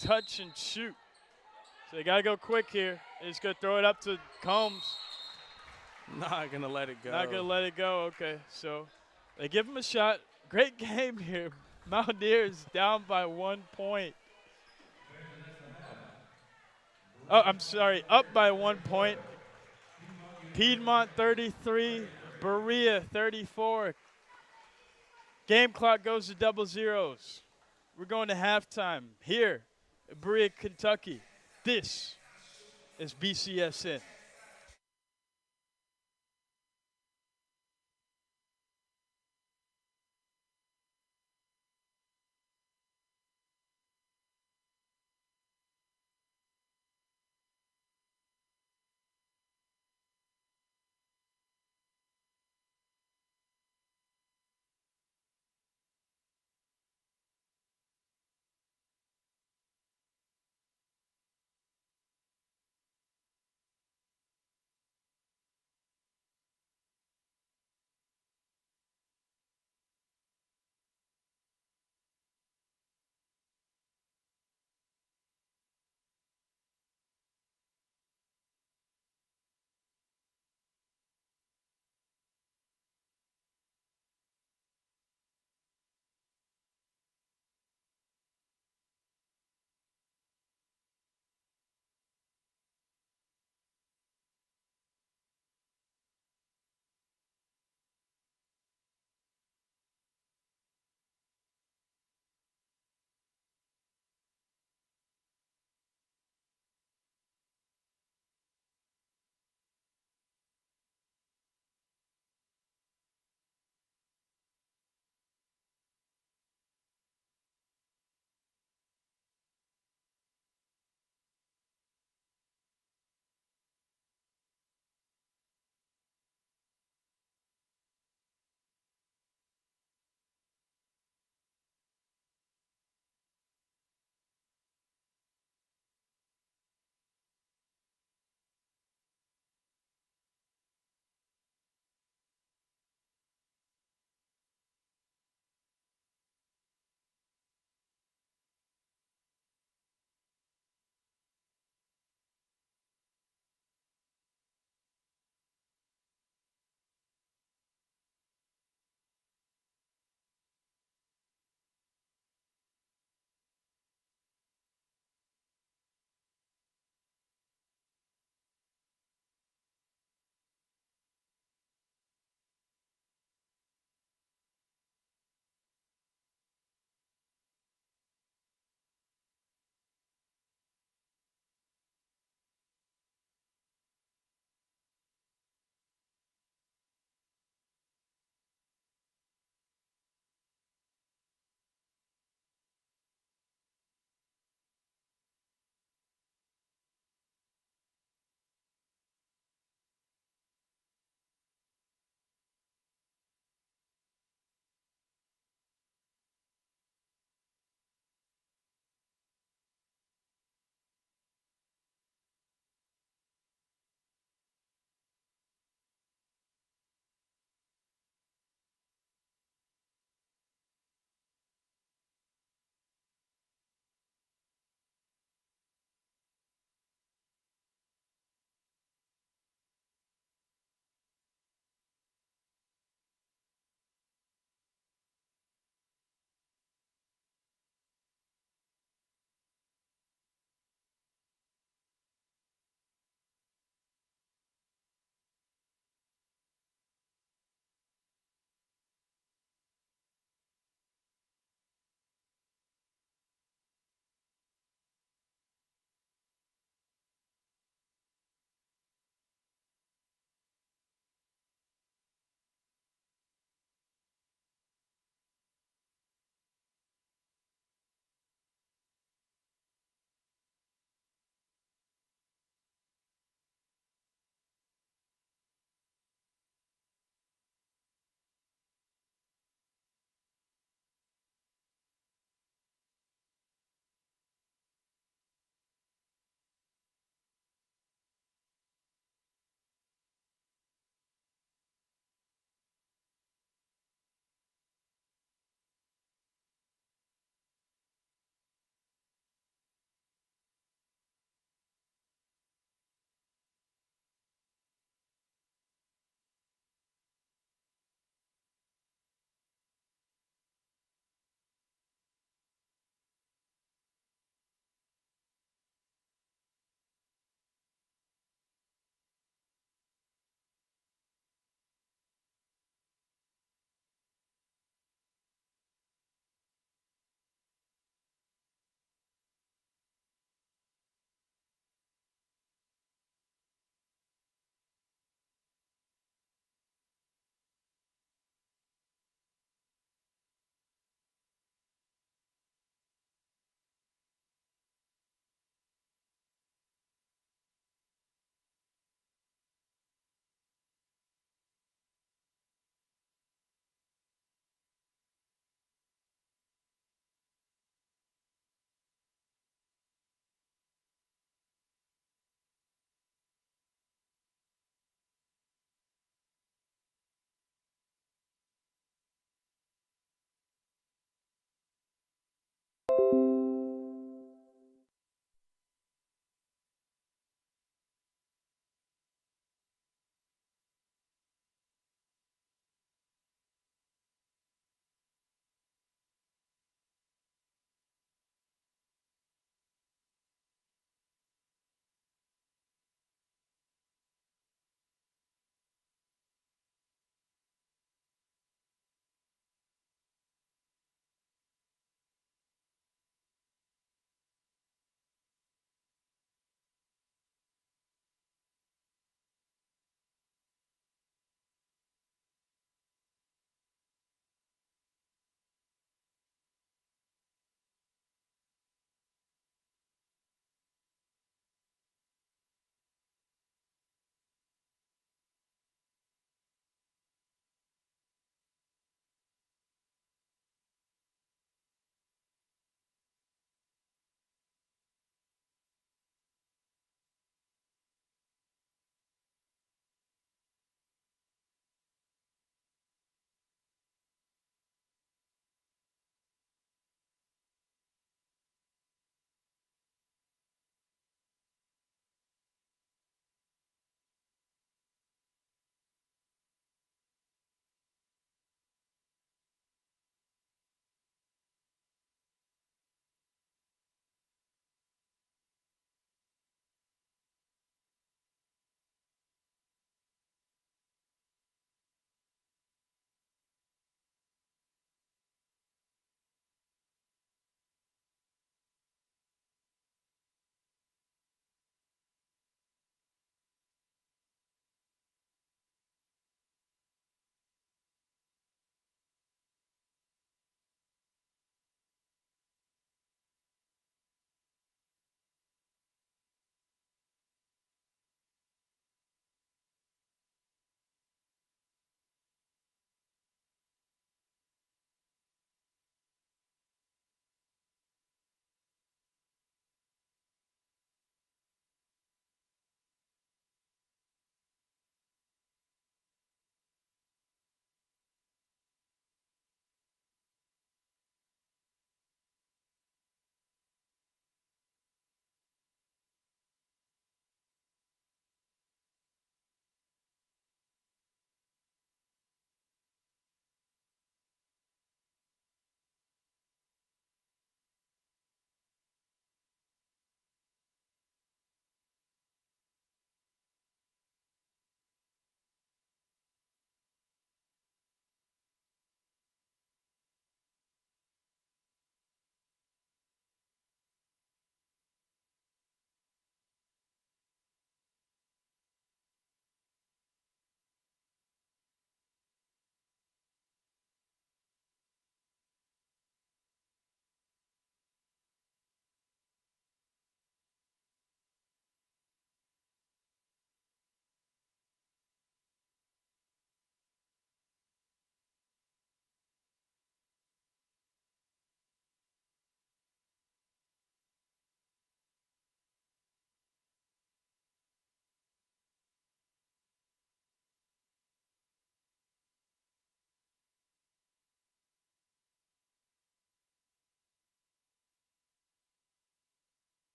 touch and shoot. So they got to go quick here. They're just going to throw it up to Combs. Not going to let it go. Not going to let it go, okay. So they give him a shot. Great game here. Mountaineers down by 1 point. Oh, I'm sorry, up by 1 point. Piedmont 33, Berea 34. Game clock goes to double zeros. We're going to halftime here at Berea, Kentucky. This is BCSN.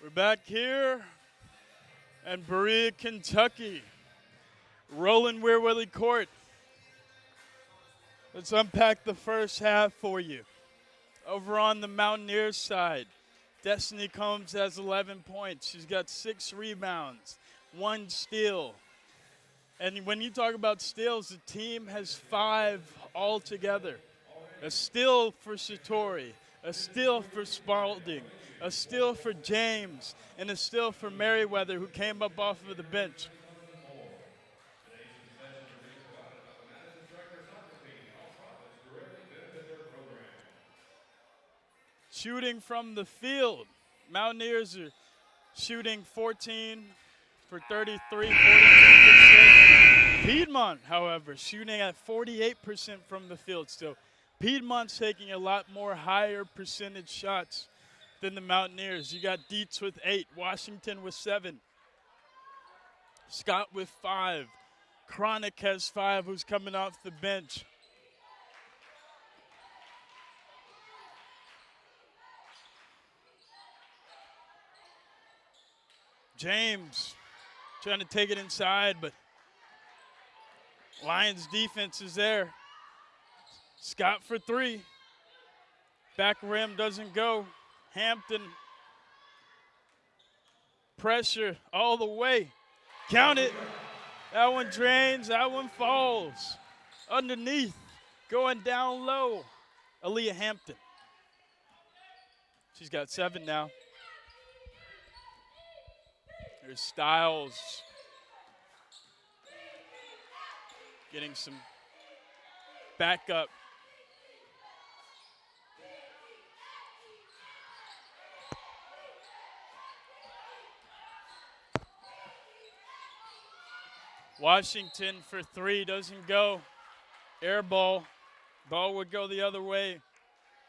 We're back here in Berea, Kentucky. Rolling Weir-Willey Court. Let's unpack the first half for you. Over on the Mountaineers side, Destiny Combs has 11 points. She's got 6 rebounds, 1 steal. And when you talk about steals, the team has 5 altogether. A steal for Satori, a steal for Spalding, a steal for James, and a steal for Merriweather, who came up off of the bench. Shooting from the field, Mountaineers are shooting 14 for 33, 42%. Piedmont, however, shooting at 48% from the field still. Piedmont's taking a lot more higher percentage shots than the Mountaineers. You got Dietz with 8, Washington with 7, Scott with 5, Chronic has 5, who's coming off the bench. James trying to take it inside, but Lions defense is there. Scott for 3. Back rim doesn't go. Hampton. Pressure all the way. Count it. That one drains. That one falls. Underneath. Going down low. Aaliyah Hampton. She's got 7 now. There's Styles. Getting some backup. Washington for 3 doesn't go. Air ball. Ball would go the other way.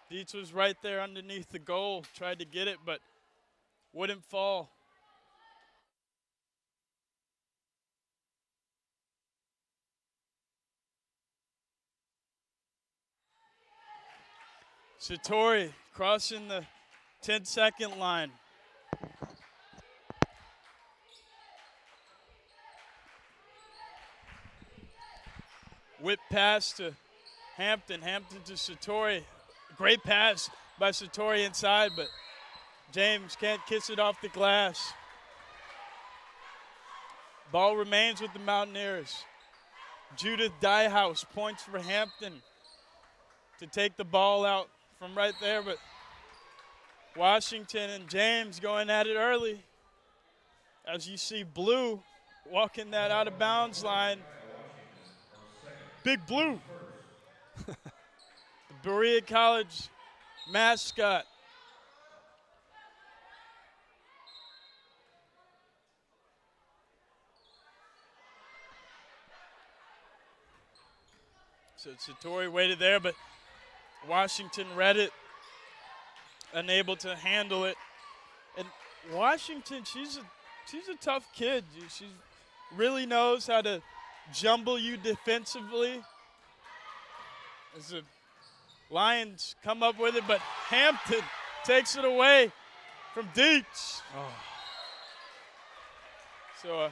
Dietz was right there underneath the goal. Tried to get it, but wouldn't fall. Satori crossing the 10-second line. Whip pass to Hampton. Hampton to Satori. Great pass by Satori inside, but James can't kiss it off the glass. Ball remains with the Mountaineers. Judith Diehouse points for Hampton to take the ball out from right there, but Washington and James going at it early. As you see Blue walking that out of bounds line. Big Blue. The Berea College mascot. So Satori waited there, but Washington read it, unable to handle it. And Washington, she's a tough kid. She really knows how to jumble you defensively. As the Lions come up with it, but Hampton takes it away from Dietz. Oh. So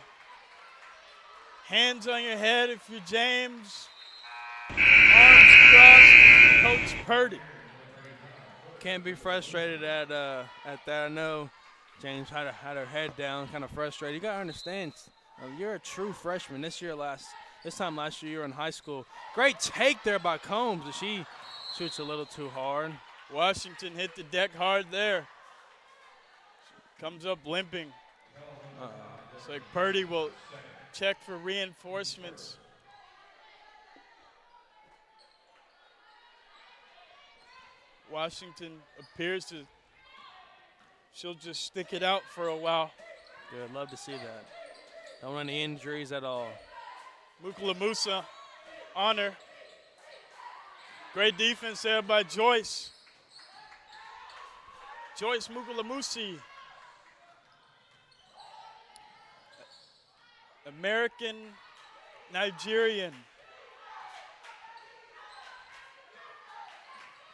hands on your head if you're James. Arms crossed, Coach Purdy. Can't be frustrated at that. I know James had her head down, kind of frustrated. You gotta understand, you're a true freshman. This time last year you were in high school. Great take there by Combs, but she shoots a little too hard. Washington hit the deck hard there. Comes up limping. It's like Purdy will check for reinforcements. Washington appears to, she'll just stick it out for a while. Good, love to see that. Don't want any injuries at all. Mukulamusa on her. Great defense there by Joyce. Joyce Mukulamusi. American Nigerian.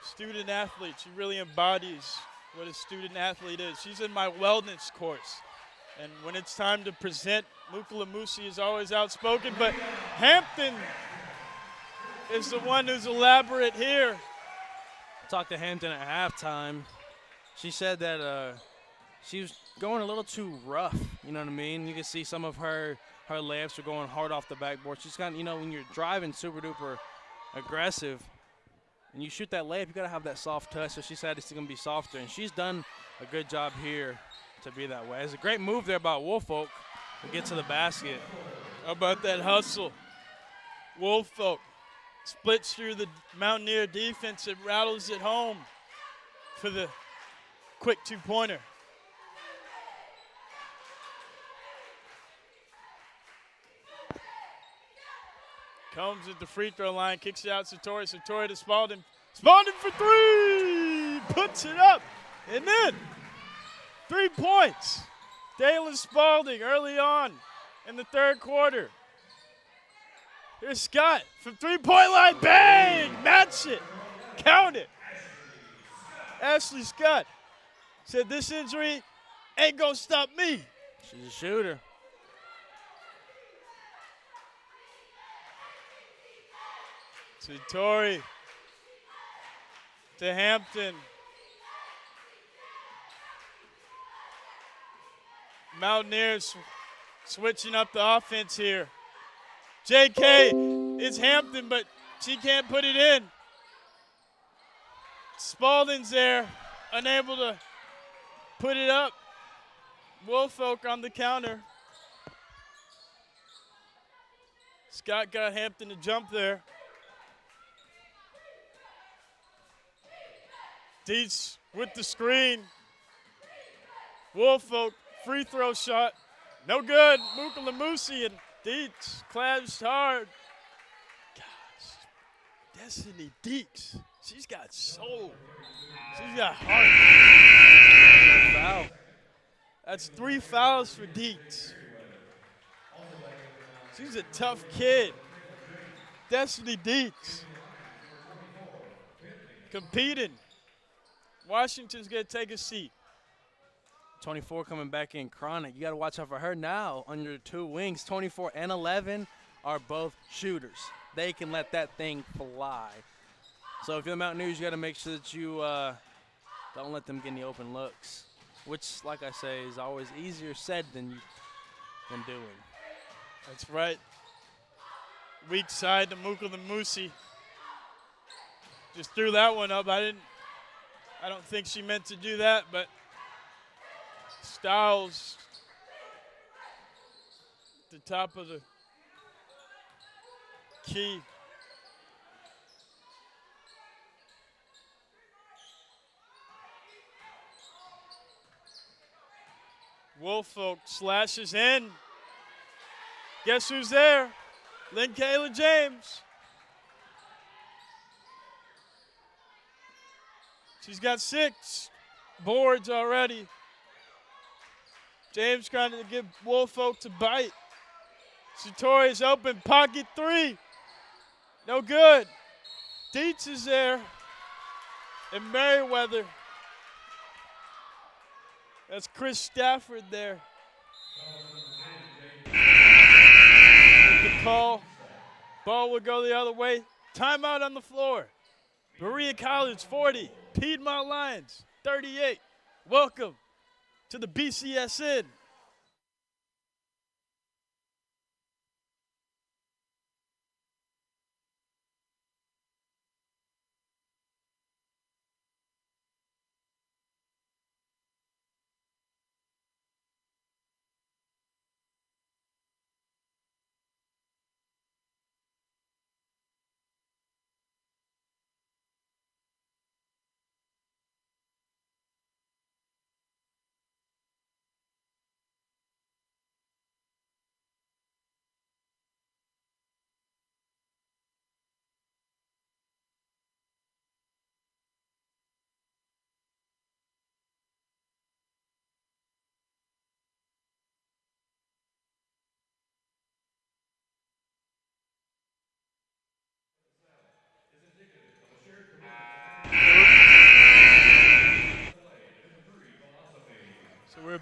Student athlete. She really embodies what a student athlete is. She's in my wellness course. And when it's time to present, Mukalamusi is always outspoken, but Hampton is the one who's elaborate here. Talked to Hampton at halftime. She said that she was going a little too rough. You know what I mean? You can see some of her layups are going hard off the backboard. She's kind of, you know, when you're driving super duper aggressive and you shoot that layup, you got to have that soft touch. So she said it's going to be softer, and she's done a good job here to be that way. It's a great move there by Woolfolk to get to the basket. How about that hustle? Woolfolk splits through the Mountaineer defense and rattles it home for the quick two-pointer. Combs at the free throw line, kicks it out Satori. Satori to Spalding. Spalding for three! Puts it up and in. 3 points. Dalen Spalding early on in the third quarter. Here's Scott from three-point line. Bang! Match it. Count it. Ashley Scott said this injury ain't going to stop me. She's a shooter. Satori to Hampton. Mountaineers switching up the offense here. JK is Hampton, but she can't put it in. Spalding's there, unable to put it up. Woolfolk on the counter. Scott got Hampton to jump there. Dietz with the screen. Woolfolk free throw shot. No good. Mukalamusi and Dietz clashed hard. Gosh, Destiny Deeks. She's got soul. She's got heart. Foul. That's 3 fouls for Dietz. She's a tough kid. Destiny Deeks. Competing. Washington's going to take a seat. 24 coming back in chronic. You got to watch out for her now on your two wings. 24 and 11 are both shooters. They can let that thing fly. So if you're the Mountaineers, you got to make sure that you don't let them get any open looks, which, like I say, is always easier said than doing. That's right. Weak side to Mukalamusi. Just threw that one up. I don't think she meant to do that, but Styles at the top of the key. Woolfolk slashes in. Guess who's there? Lynn Kayla James. She's got 6 boards already. James trying to give Woolfolk to bite. Satori's open, pocket 3. No good. Dietz is there. And Merriweather. That's Chris Stafford there. The call. Ball will go the other way. Timeout on the floor. Berea College 40. Piedmont Lions 38. Welcome to the BCSN.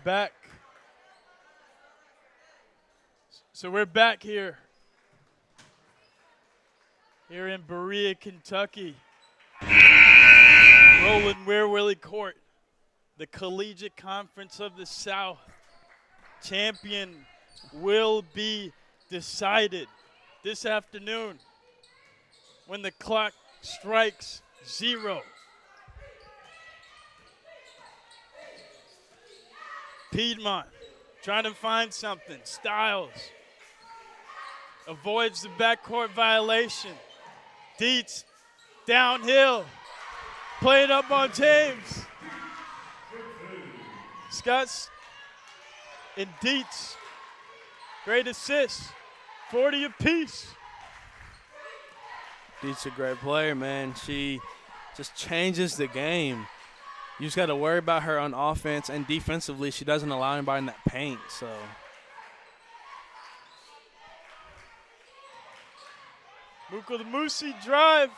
back. So we're back here in Berea, Kentucky. Roland Ware-Willie Court, the Collegiate Conference of the South. Champion will be decided this afternoon when the clock strikes 0. Piedmont trying to find something. Styles avoids the backcourt violation. Dietz downhill. Play it up on James. Scotts and Dietz. Great assists. 40 apiece. Dietz a great player, man. She just changes the game. You just got to worry about her on offense, and defensively, she doesn't allow anybody in that paint. So Muko the Moosey drive.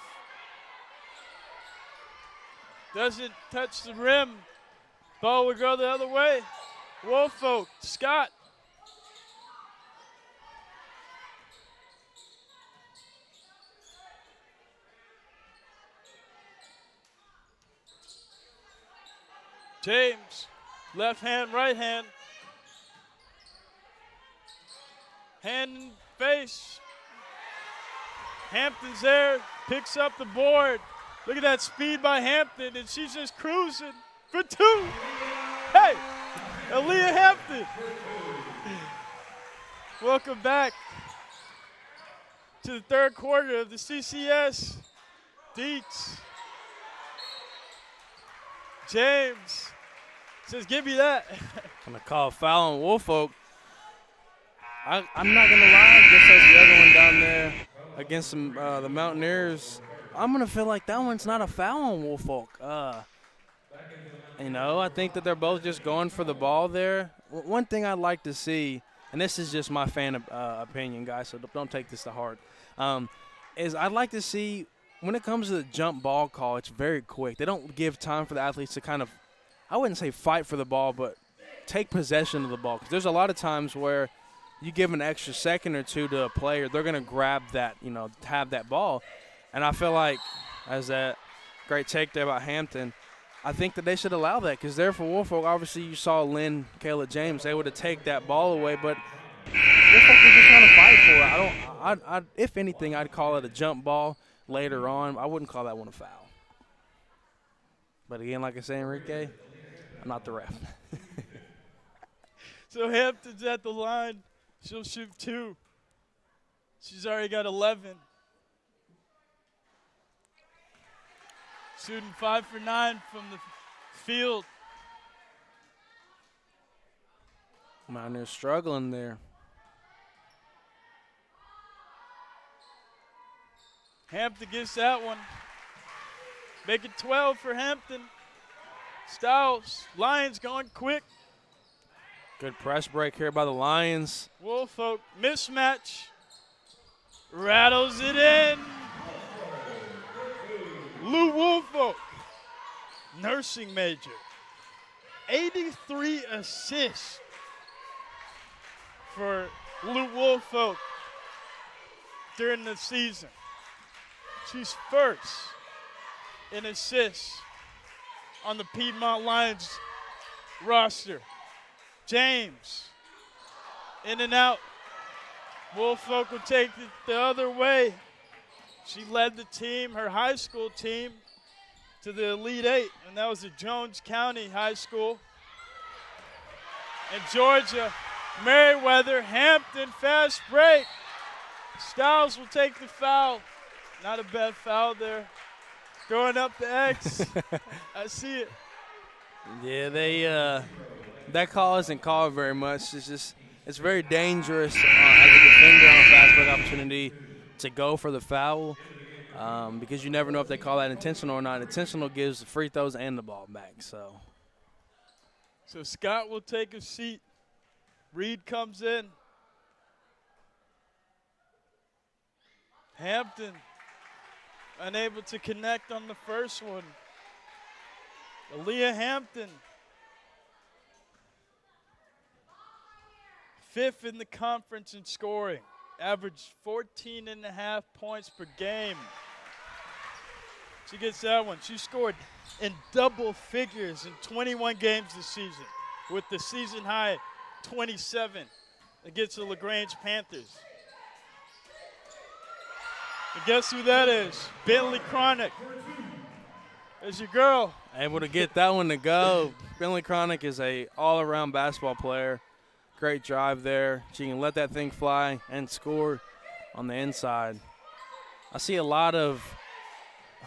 Doesn't touch the rim. Ball will go the other way. Woolfolk, Scott. James, left hand, right hand. Hand and face. Hampton's there, picks up the board. Look at that speed by Hampton, and she's just cruising for 2. Hey, Aaliyah Hampton. Welcome back to the third quarter of the CCS. Dietz. James says, give me that. I'm going to call a foul on Woolfolk. I'm not going to lie, just as the other one down there against the Mountaineers, I'm going to feel like that one's not a foul on Woolfolk. I think that they're both just going for the ball there. One thing I'd like to see, and this is just my fan opinion, guys, so don't take this to heart, is I'd like to see when it comes to the jump ball call, it's very quick. They don't give time for the athletes to kind of, I wouldn't say fight for the ball, but take possession of the ball. Because there's a lot of times where you give an extra second or two to a player, they're going to grab that, have that ball. And I feel like, as that great take there about Hampton, I think that they should allow that because there for Woolfolk, obviously you saw Lynn, Kayla James, they would have taken that ball away, but Woolfolk was just trying to fight for it. If anything, I'd call it a jump ball later on. I wouldn't call that one a foul. But again, like I say, Enrique, I'm not the ref. So Hampton's at the line. She'll shoot 2. She's already got 11. Shooting 5 for 9 from the field. Mountaineers struggling there. Hampton gets that one. Make it 12 for Hampton. Styles, Lions going quick. Good press break here by the Lions. Woolfolk, mismatch. Rattles it in. Lou Woolfolk, nursing major. 83 assists for Lou Woolfolk during the season. She's first in assists on the Piedmont Lions roster. James, in and out. Woolfolk will take it the other way. She led the team, her high school team, to the Elite 8, and that was at Jones County High School. And Georgia, Merriweather, Hampton, fast break. Styles will take the foul. Not a bad foul there. Going up the X. I see it. Yeah, that call isn't called very much. It's very dangerous as a defender on a fast break opportunity to go for the foul because you never know if they call that intentional or not. Intentional gives the free throws and the ball back. So Scott will take a seat. Reed comes in. Hampton unable to connect on the first one. Aaliyah Hampton 5th in the conference in scoring. Averaged 14.5 points per game. She gets that one. She scored in double figures in 21 games this season, with the season high 27 against the LaGrange Panthers. And guess who that is? Bentley Cronick. There's your girl. Able to get that one to go. Bentley Cronick is a all-around basketball player. Great drive there. She can let that thing fly and score on the inside. I see a lot of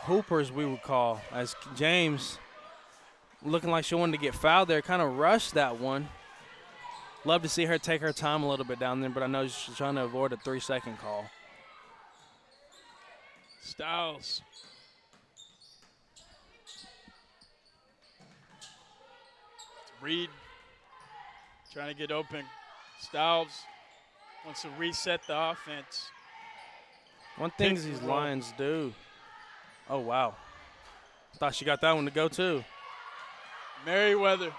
hoopers, we would call, as James, looking like she wanted to get fouled there, kind of rushed that one. Love to see her take her time a little bit down there, but I know she's trying to avoid a 3-second call. Styles. Reed trying to get open. Styles wants to reset the offense. One thing these Lions do. Oh, wow. Thought she got that one to go, too. Merriweather.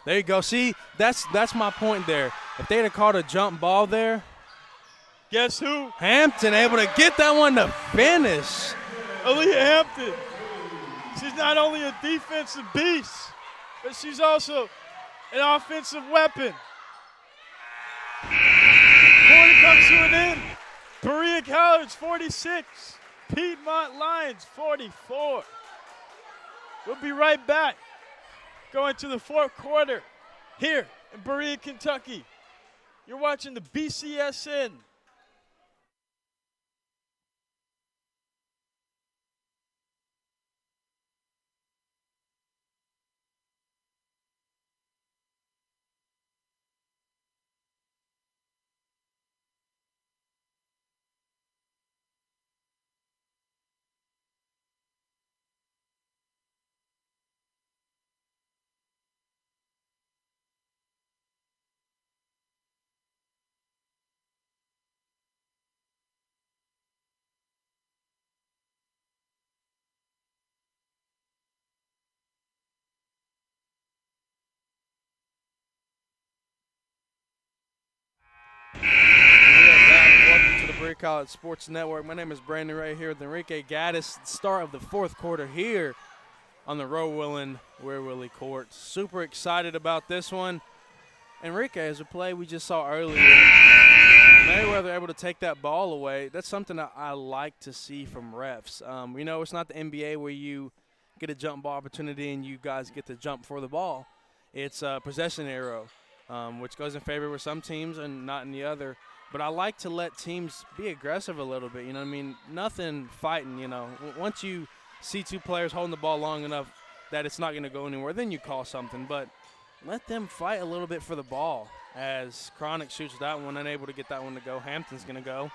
There you go. See, that's my point there. If they'd have called a jump ball there. Guess who? Hampton able to get that one to finish. Aaliyah Hampton. She's not only a defensive beast, but she's also an offensive weapon. Quarter comes to an end. Berea College 46. Piedmont Lions 44. We'll be right back. Going to the fourth quarter here in Berea, Kentucky. You're watching the BCSN. Welcome to the Berea College Sports Network. My name is Brandon Ray here with Enrique Gaddis. Start of the fourth quarter here on the Roe-Willen Weir Willie Court. Super excited about this one. Enrique, as a play we just saw earlier, Merriweather able to take that ball away. That's something that I like to see from refs. You know, it's not the NBA where you get a jump ball opportunity and you guys get to jump for the ball. It's a possession arrow, which goes in favor with some teams and not in the other. But I like to let teams be aggressive a little bit. You know what I mean? Nothing fighting, you know. Once you see two players holding the ball long enough that it's not going to go anywhere, then you call something. But let them fight a little bit for the ball. As Cronick shoots that one, unable to get that one to go. Hampton's going to go.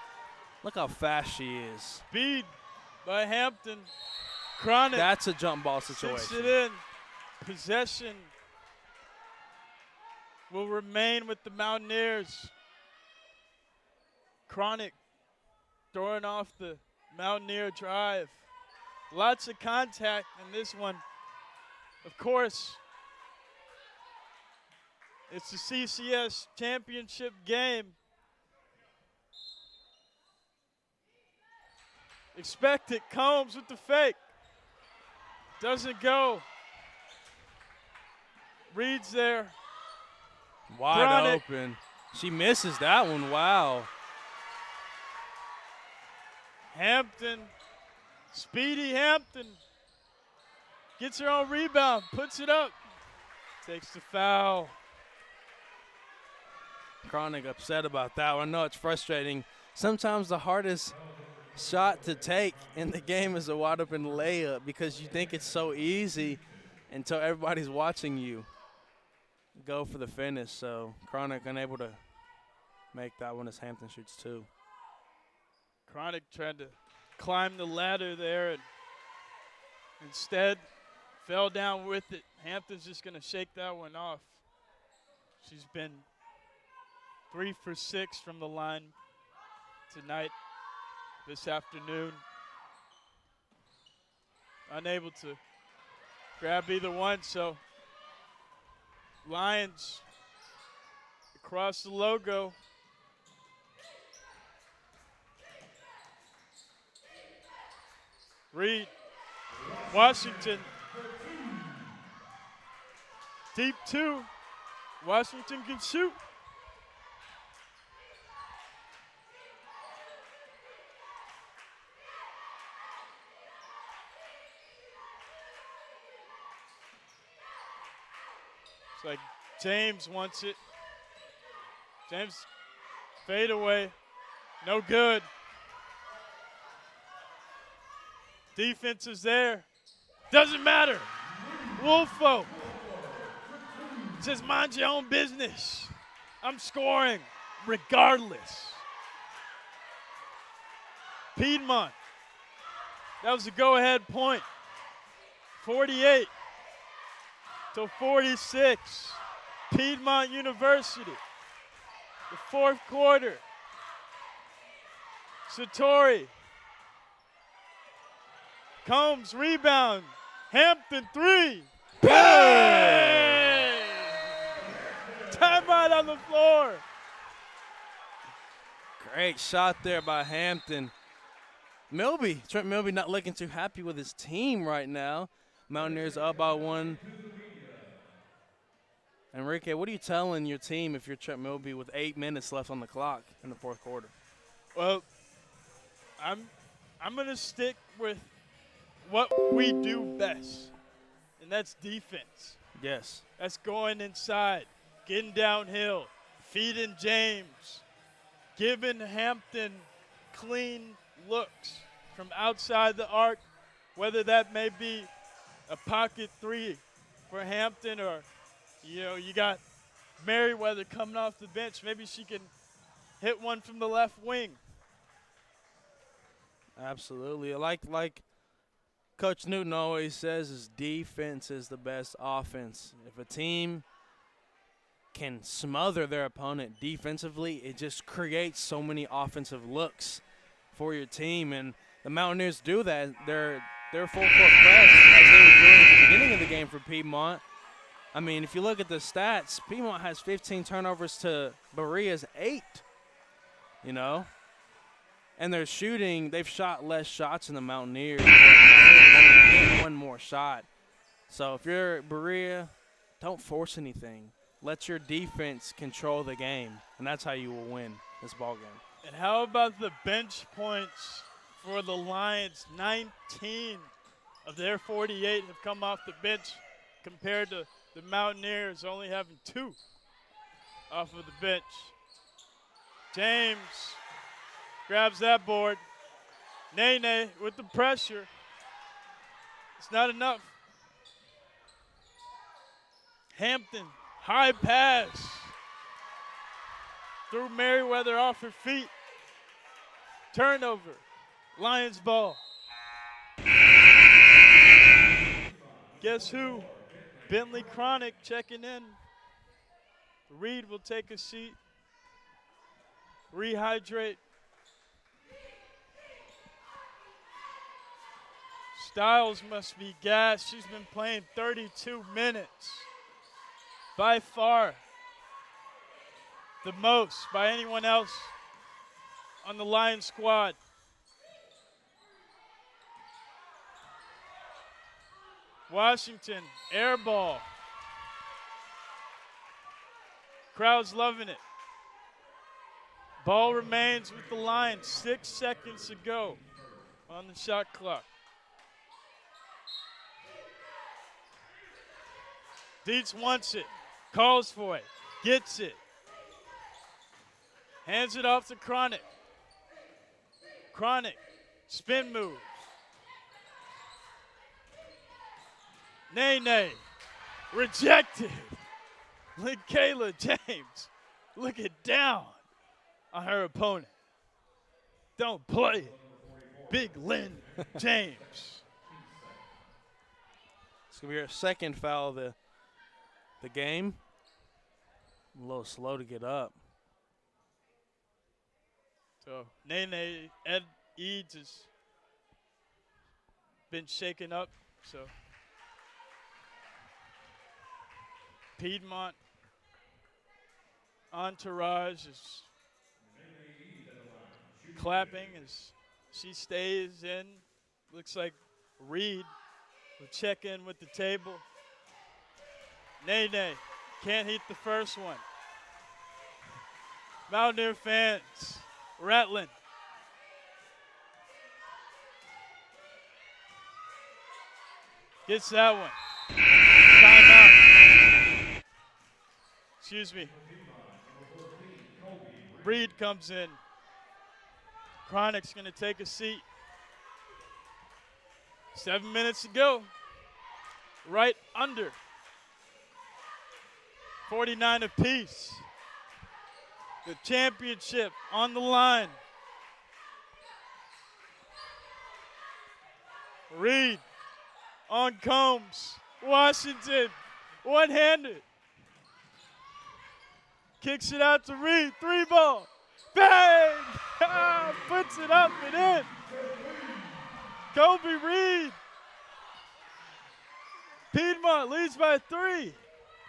Look how fast she is. Speed by Hampton. Cronick. That's a jump ball situation. Sits it in. Possession will remain with the Mountaineers. Cronick throwing off the Mountaineer drive. Lots of contact in this one. Of course, it's the CCS championship game. Expect it. Combs with the fake. Doesn't go. Reed's there. Wide Cronick. open. She misses that one. Wow. Hampton, Speedy Hampton, gets her own rebound, puts it up, takes the foul. Cronick upset about that one. I know it's frustrating. Sometimes the hardest shot to take in the game is a wide open layup because you think it's so easy until everybody's watching you go for the finish. So Cronick unable to make that one as Hampton shoots two. Cronick tried to climb the ladder there and instead fell down with it. Hampton's just going to shake that one off. She's been 3 for 6 from the line tonight, this afternoon. Unable to grab either one, so Lions across the logo. Reed, Washington. Deep 2. Washington can shoot. It's like James wants it. James, fade away. No good. Defense is there. Doesn't matter. Woolfolk says, mind your own business. I'm scoring regardless. Piedmont. That was a go-ahead point. 48 to 46. Piedmont University. The fourth quarter. Satori. Combs, rebound. Hampton, 3. Bang! Timeout on the floor. Great shot there by Hampton. Trent Milby not looking too happy with his team right now. Mountaineers up by 1. Enrique, what are you telling your team if you're Trent Milby with 8 minutes left on the clock in the fourth quarter? Well, I'm going to stick with what we do best, and that's defense. Yes. That's going inside, getting downhill, feeding James, giving Hampton clean looks from outside the arc, whether that may be a pocket 3 for Hampton or, you got Merriweather coming off the bench. Maybe she can hit one from the left wing. Absolutely. Like Coach Newton always says, is defense is the best offense. If a team can smother their opponent defensively, it just creates so many offensive looks for your team. And the Mountaineers do that. They're full court press as they were doing at the beginning of the game for Piedmont. I mean, if you look at the stats, Piedmont has 15 turnovers to Berea's 8, And they're shooting, they've shot less shots than the Mountaineers. Only one more shot. So if you're Berea, don't force anything. Let your defense control the game, and that's how you will win this ball game. And how about the bench points for the Lions? 19 of their 48 have come off the bench compared to the Mountaineers only having 2 off of the bench. James grabs that board. Nene with the pressure. It's not enough. Hampton, high pass. Threw Merriweather off her feet. Turnover. Lions ball. Guess who? Bentley Chronic checking in. Reed will take a seat. Rehydrate. Styles must be gassed. She's been playing 32 minutes. By far the most by anyone else on the Lions squad. Washington, air ball. Crowd's loving it. Ball remains with the Lions. 6 seconds to go on the shot clock. Dietz wants it, calls for it, gets it. Hands it off to Chronic. Chronic, spin move. Nene, rejected. Kayla James looking down on her opponent. Don't play it. Big Lynn James. It's going to be her second foul of the game. A little slow to get up. So Nene, Ed Eads has been shaken up. So Piedmont entourage is clapping as she stays in. Looks like Reed will check in with the table. Nene can't hit the first one. Mountaineer fans rattling. Gets that one. Timeout. Excuse me. Reed comes in. Chronic's going to take a seat. 7 minutes to go. Right under. 49 apiece. The championship on the line. Reed on Combs. Washington, one-handed. Kicks it out to Reed, 3-ball. Bang! Puts it up and in. Kobe Reed. Piedmont leads by 3,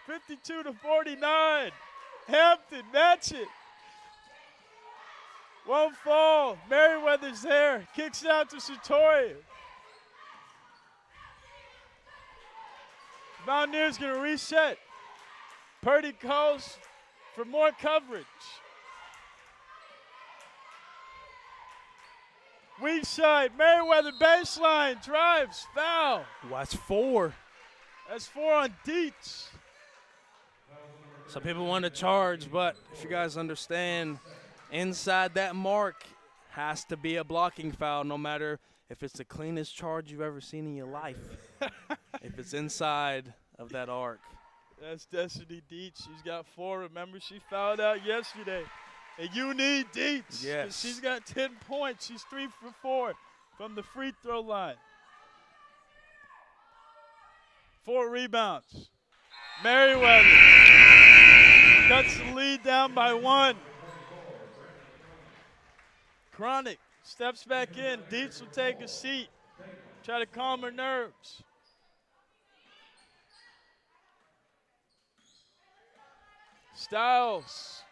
52-49. Hampton, match it. Won't fall. Merriweather's there. Kicks it out to Satori. Mountaineers going to reset. Purdy calls for more coverage. Weak side, Merriweather baseline, drives, foul. Watch 4. That's 4 on Dietz. Some people want to charge, but if you guys understand, inside that mark has to be a blocking foul, no matter if it's the cleanest charge you've ever seen in your life. If it's inside of that arc. That's Destiny Dietz. She's got 4. Remember, she fouled out yesterday. And you need Dietz. Yes. She's got 10 points. She's 3 for 4 from the free throw line. 4 rebounds. Merriweather cuts the lead down by 1. Chronic steps back in. Dietz will take a seat. Try to calm her nerves. Styles.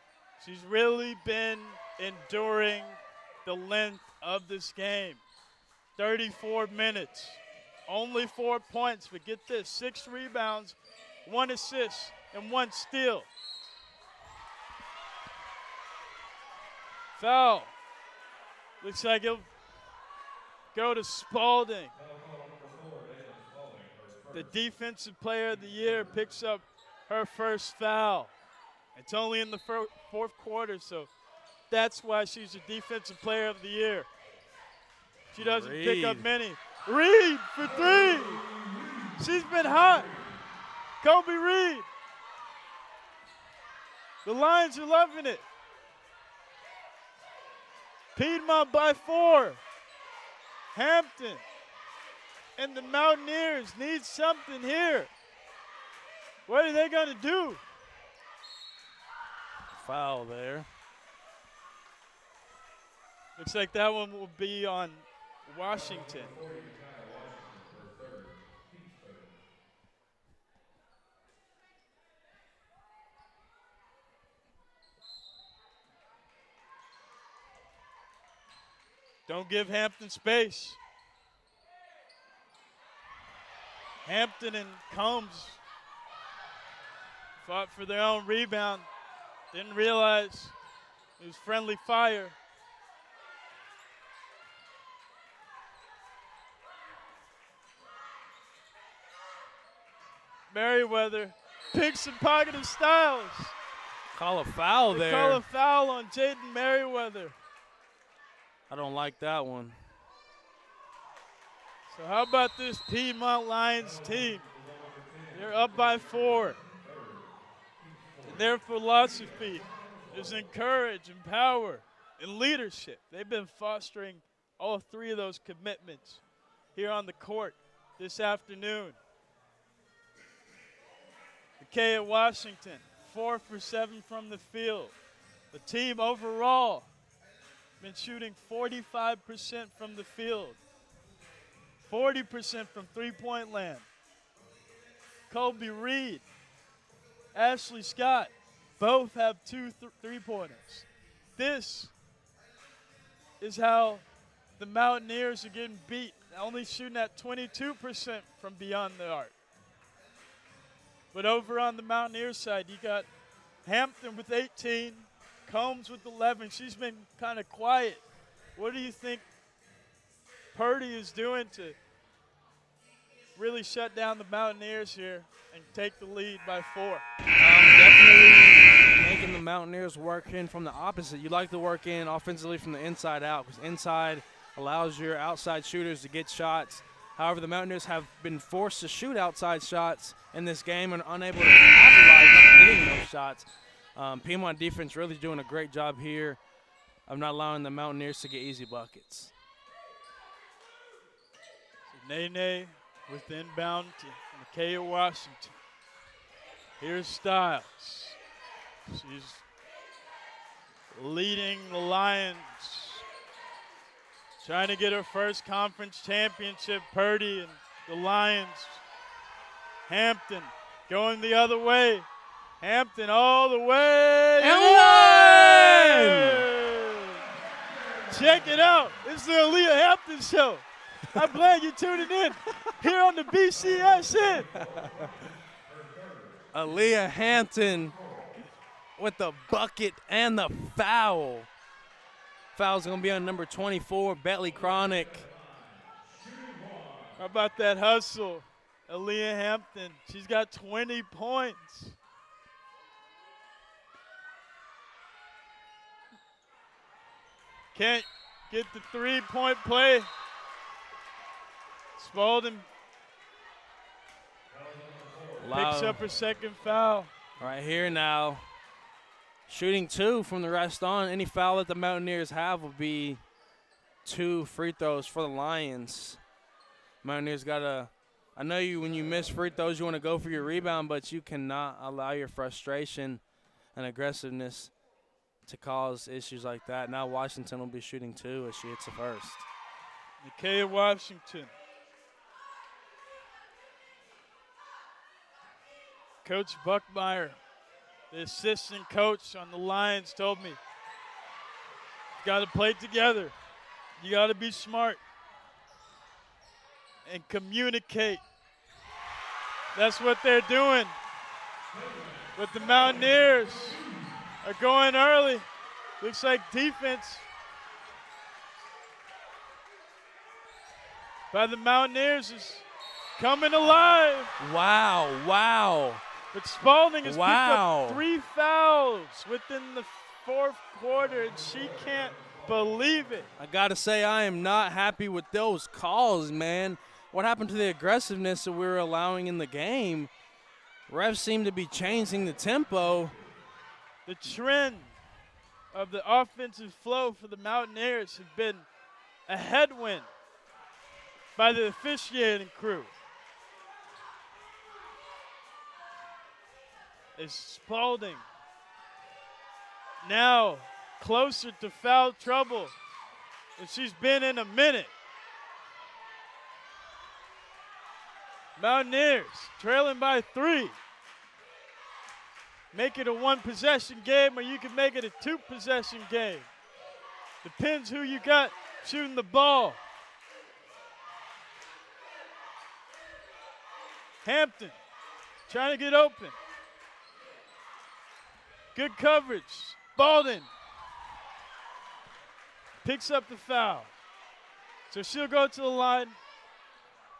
She's really been enduring the length of this game. 34 minutes. Only 4 points, but get this, 6 rebounds, 1 assist, and 1 steal. Foul. Looks like it'll go to Spalding. The defensive player of the year picks up her first foul. It's only in the fourth quarter, so that's why she's the defensive player of the year. She doesn't pick up many. Reed for 3. She's been hot. Kobe Reed. The Lions are loving it. Piedmont by 4. Hampton and the Mountaineers need something here. What are they going to do? Foul there. Looks like that one will be on Washington. Don't give Hampton space. Hampton and Combs fought for their own rebound. Didn't realize it was friendly fire. Merriweather picks and pocket of Styles. Call a foul there. Call a foul on Jaden Merriweather. I don't like that one. So how about this Piedmont Lions team? They're up by 4. And their philosophy is encourage, empower, and leadership. They've been fostering all 3 of those commitments here on the court this afternoon. McKay at Washington, 4 for 7 from the field. The team overall been shooting 45% from the field, 40% from three-point land. Kobe Reed, Ashley Scott, Both have two three-pointers. This is how the Mountaineers are getting beat, only shooting at 22% from beyond the arc. But over on the Mountaineers side, you got Hampton with 18, Combs with 11. She's been kind of quiet. What do you think Purdy is doing to really shut down the Mountaineers here and take the lead by 4? Definitely making the Mountaineers work in from the opposite. You like to work in offensively from the inside out because inside allows your outside shooters to get shots. However, the Mountaineers have been forced to shoot outside shots in this game and unable to capitalize on getting those shots. Piedmont defense really doing a great job here of not allowing the Mountaineers to get easy buckets. So Nene with inbound to Micaiah Washington. Here's Styles. She's leading the Lions, trying to get her first conference championship. Purdy and the Lions. Hampton going the other way. Hampton all the way. And one! Check it out. It's the Aaliyah Hampton Show. I'm glad you're tuning in here on the BCS. Aaliyah Hampton with the bucket and the foul. Foul's going to be on number 24, Bentley Chronic. How about that hustle? Aaliyah Hampton, she's got 20 points. Can't get the three-point play. Spalding picks up her second foul. Right here now. Shooting 2 from the rest on. Any foul that the Mountaineers have will be 2 free throws for the Lions. Mountaineers got to, I know you when you miss free throws, you want to go for your rebound, but you cannot allow your frustration and aggressiveness to cause issues like that. Now Washington will be shooting 2 as she hits the first. Micaiah Washington. Coach Buckmeyer, the assistant coach on the Lions, told me, you got to play together. You got to be smart and communicate. That's what they're doing. But the Mountaineers are going early. Looks like defense by the Mountaineers is coming alive. Wow. But Spalding has picked Wow. up 3 fouls within the fourth quarter, and she can't believe it. I got to say, I am not happy with those calls, man. What happened to the aggressiveness that we were allowing in the game? Refs seem to be changing the tempo. The trend of the offensive flow for the Mountaineers has been a headwind by the officiating crew. Is Spalding now closer to foul trouble than she's been in a minute. Mountaineers trailing by 3. Make it a 1-possession game, or you can make it a 2-possession game. Depends who you got shooting the ball. Hampton trying to get open. Good coverage. Spalding picks up the foul. So she'll go to the line.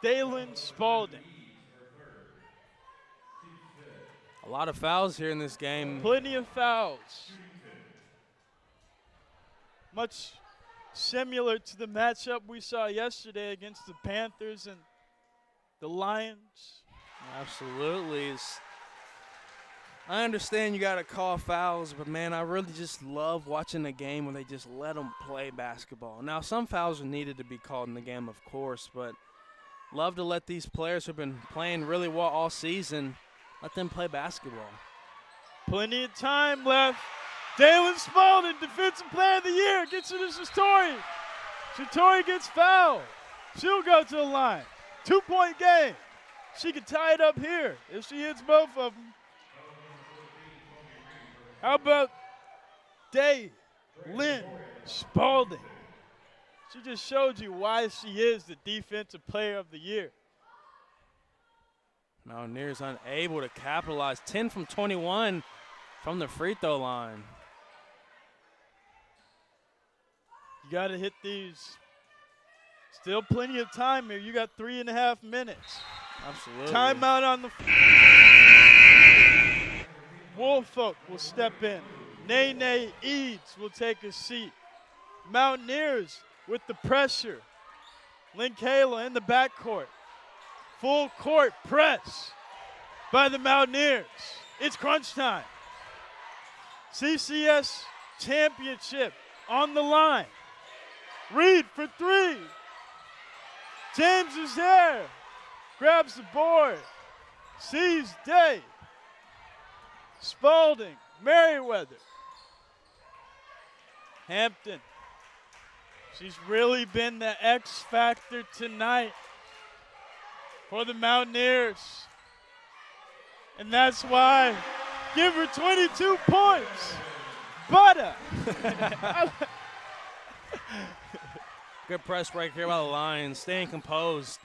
Dalen Spalding. A lot of fouls here in this game. Plenty of fouls. Much similar to the matchup we saw yesterday against the Panthers and the Lions. Absolutely. I understand you got to call fouls, but, man, I really just love watching a game where they just let them play basketball. Now, some fouls are needed to be called in the game, of course, but love to let these players who have been playing really well all season, let them play basketball. Plenty of time left. Dalen Spalding, Defensive Player of the Year, gets it to Satori. Satori gets fouled. She'll go to the line. 2-point game. She can tie it up here if she hits both of them. How about Day Lynn Spalding? She just showed you why she is the Defensive Player of the Year. Mountaineers unable to capitalize. 10 from 21 from the free throw line. You got to hit these. Still plenty of time here. You got 3.5 minutes. Absolutely. Timeout on the. Woolfolk will step in. Nene Eads will take a seat. Mountaineers with the pressure. Linkayla in the backcourt. Full court press by the Mountaineers. It's crunch time. CCS championship on the line. Reed for three. James is there. Grabs the board. Sees Day. Spalding. Merriweather. Hampton. She's really been the X factor tonight for the Mountaineers. And that's why, give her 22 points. Butter. Good press break here by the Lions, staying composed.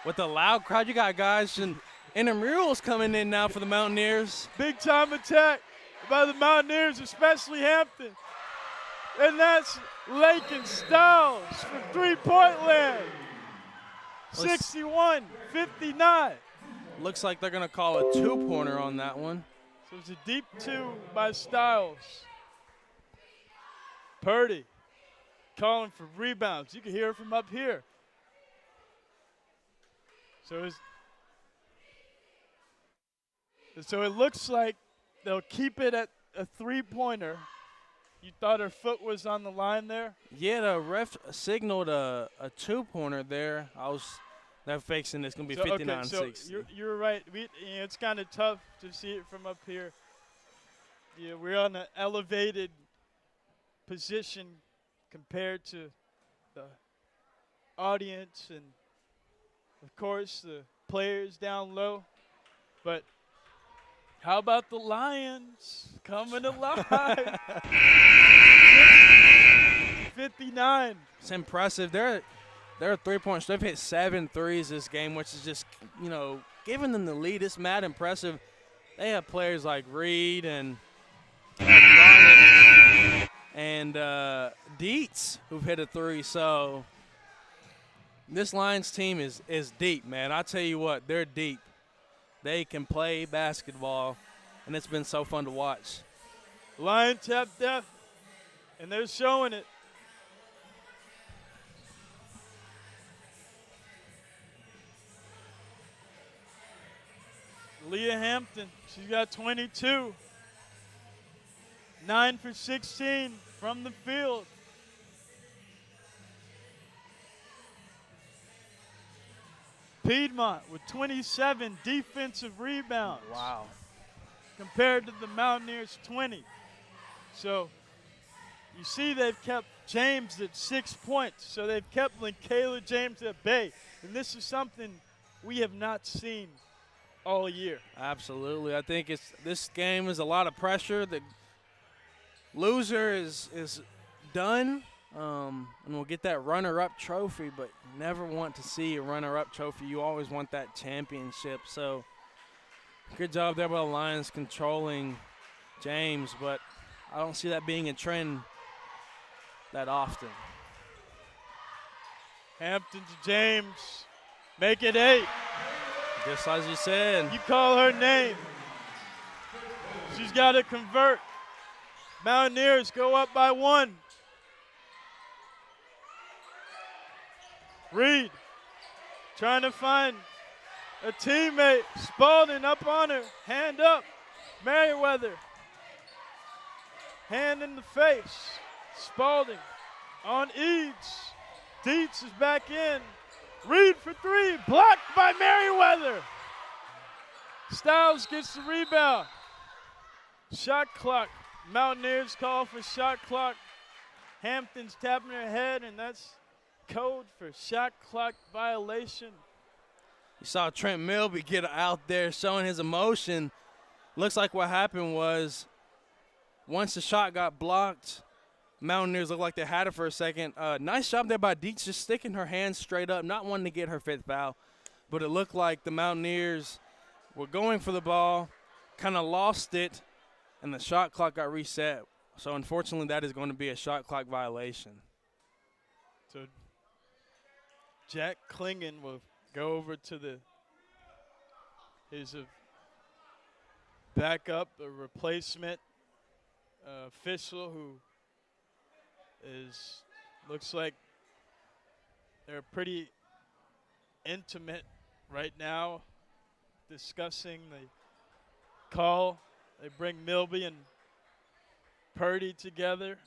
With the loud crowd, you got guys and intramurals coming in now for the Mountaineers. Big time attack by the Mountaineers, especially Hampton. And that's Lakin Styles from three-point land. 61-59. Looks like they're going to call a two-pointer on that one. So it's a deep two by Styles. Purdy calling for rebounds. You can hear it from up here. So it looks like they'll keep it at a three-pointer. You thought her foot was on the line there? Yeah, the ref signaled a two-pointer there. They're fixing it's going to be 59-60. So you're right. It's kind of tough to see it from up here. Yeah, we're on an elevated position compared to the audience and, of course, the players down low. But how about the Lions coming alive? 59. It's impressive. They're a three-point. They've hit 7 threes this game, which is just, giving them the lead. It's mad impressive. They have players like Reed and Dietz who've hit a three. So this Lions team is deep, man. I tell you what, they're deep. They can play basketball, and it's been so fun to watch. Lion tap depth, and they're showing it. Leah Hampton, she's got 22. 9 for 16 from the field. Piedmont with 27 defensive rebounds. Wow. Compared to the Mountaineers' 20. So you see they've kept James at 6 points. So they've kept Linkayla James at bay. And this is something we have not seen all year. Absolutely. I think this game is a lot of pressure. The loser is done, and we'll get that runner-up trophy, but never want to see a runner-up trophy. You always want that championship. So good job there by the Lions controlling James, but I don't see that being a trend that often. Hampton to James. Make it 8. Just as you said. You call her name. She's got to convert. Mountaineers go up by 1. Reed trying to find a teammate. Spalding up on her. Hand up. Merriweather. Hand in the face. Spalding on Eads. Dietz is back in. Reed for 3. Blocked by Merriweather. Styles gets the rebound. Shot clock. Mountaineers call for shot clock. Hampton's tapping her head, and that's code for shot clock violation. You saw Trent Milby get out there showing his emotion. Looks like what happened was once the shot got blocked, Mountaineers looked like they had it for a second. Nice job there by Deeks, just sticking her hands straight up, not wanting to get her 5th foul. But it looked like the Mountaineers were going for the ball, kind of lost it, and the shot clock got reset. So, unfortunately, that is going to be a shot clock violation. So Jack Klingon will go over to his backup, a replacement official who looks like they're pretty intimate right now, discussing the call. They bring Milby and Purdy together.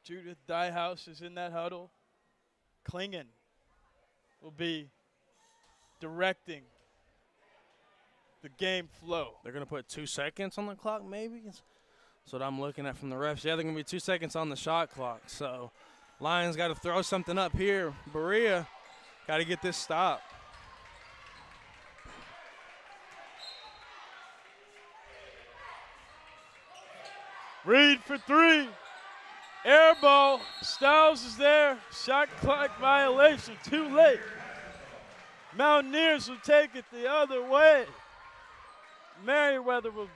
Judith Diehouse is in that huddle. Klingon will be directing the game flow. They're going to put 2 seconds on the clock, maybe? That's what I'm looking at from the refs. Yeah, they're going to be 2 seconds on the shot clock. So Lions got to throw something up here. Berea got to get this stop. Reed for 3. Air ball. Styles is there. Shot clock violation. Too late. Mountaineers will take it the other way. Merriweather will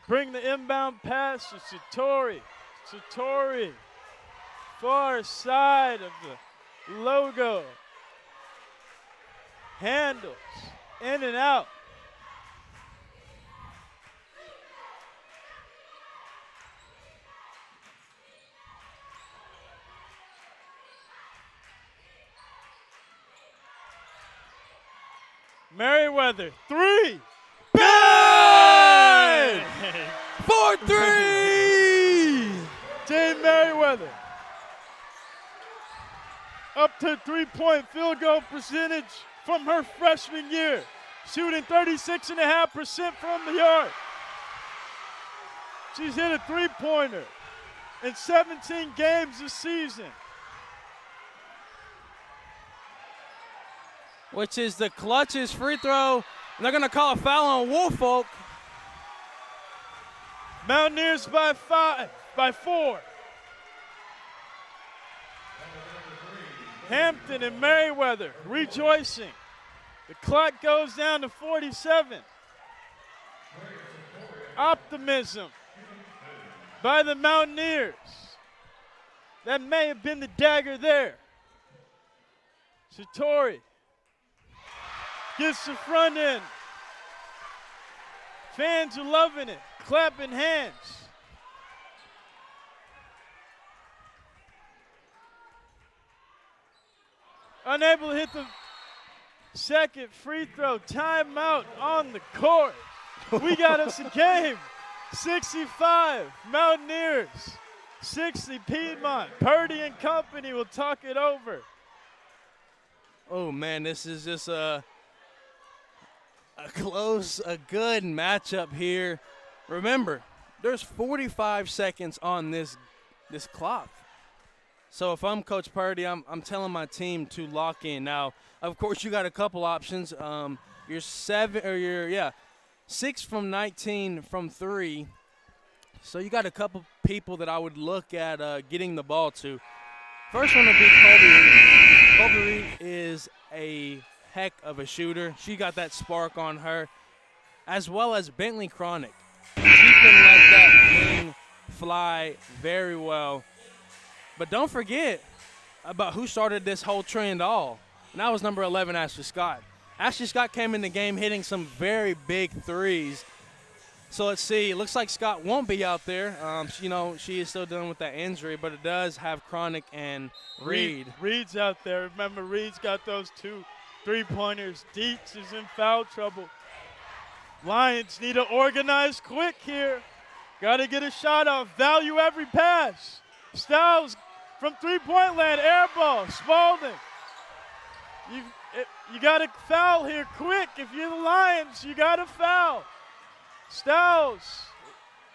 bring the inbound pass to Satori. Satori, far side of the logo. Handles, in and out. Merriweather, 3. Bang! 4-3! Jane Merriweather. Up to 3-point field goal percentage from her freshman year. Shooting 36.5% from the yard. She's hit a 3-pointer in 17 games this season. Which is the clutchest free throw. And they're going to call a foul on Woolfolk. Mountaineers by 4. Hampton and Merriweather rejoicing. The clock goes down to 47. Optimism by the Mountaineers. That may have been the dagger there. Satori gets the front end. Fans are loving it, clapping hands. Unable to hit the second free throw. Timeout on the court. We got us a game. 65 Mountaineers, 60 Piedmont. Purdy and company will talk it over. Oh, man, this is just a good matchup here. Remember, there's 45 seconds on this clock. So if I'm Coach Purdy, I'm telling my team to lock in. Now, of course, you got a couple options. You're 6 from 19 from 3. So you got a couple people that I would look at getting the ball to. First one would be Colby Reed. Colby Reed is a heck of a shooter. She got that spark on her, as well as Bentley Chronic. She can let that thing fly very well. But don't forget about who started this whole trend all. And that was number 11, Ashley Scott. Ashley Scott came in the game hitting some very big threes. So let's see. It looks like Scott won't be out there. She is still dealing with that injury, but it does have Chronic and Reed. Reed's out there. Remember, Reed's got those 2 3-pointers. Dietz is in foul trouble. Lions need to organize quick here. Got to get a shot off. Value every pass. Styles from 3-point land. Air ball. Spalding. You got to foul here quick. If you're the Lions, you got to foul. Styles,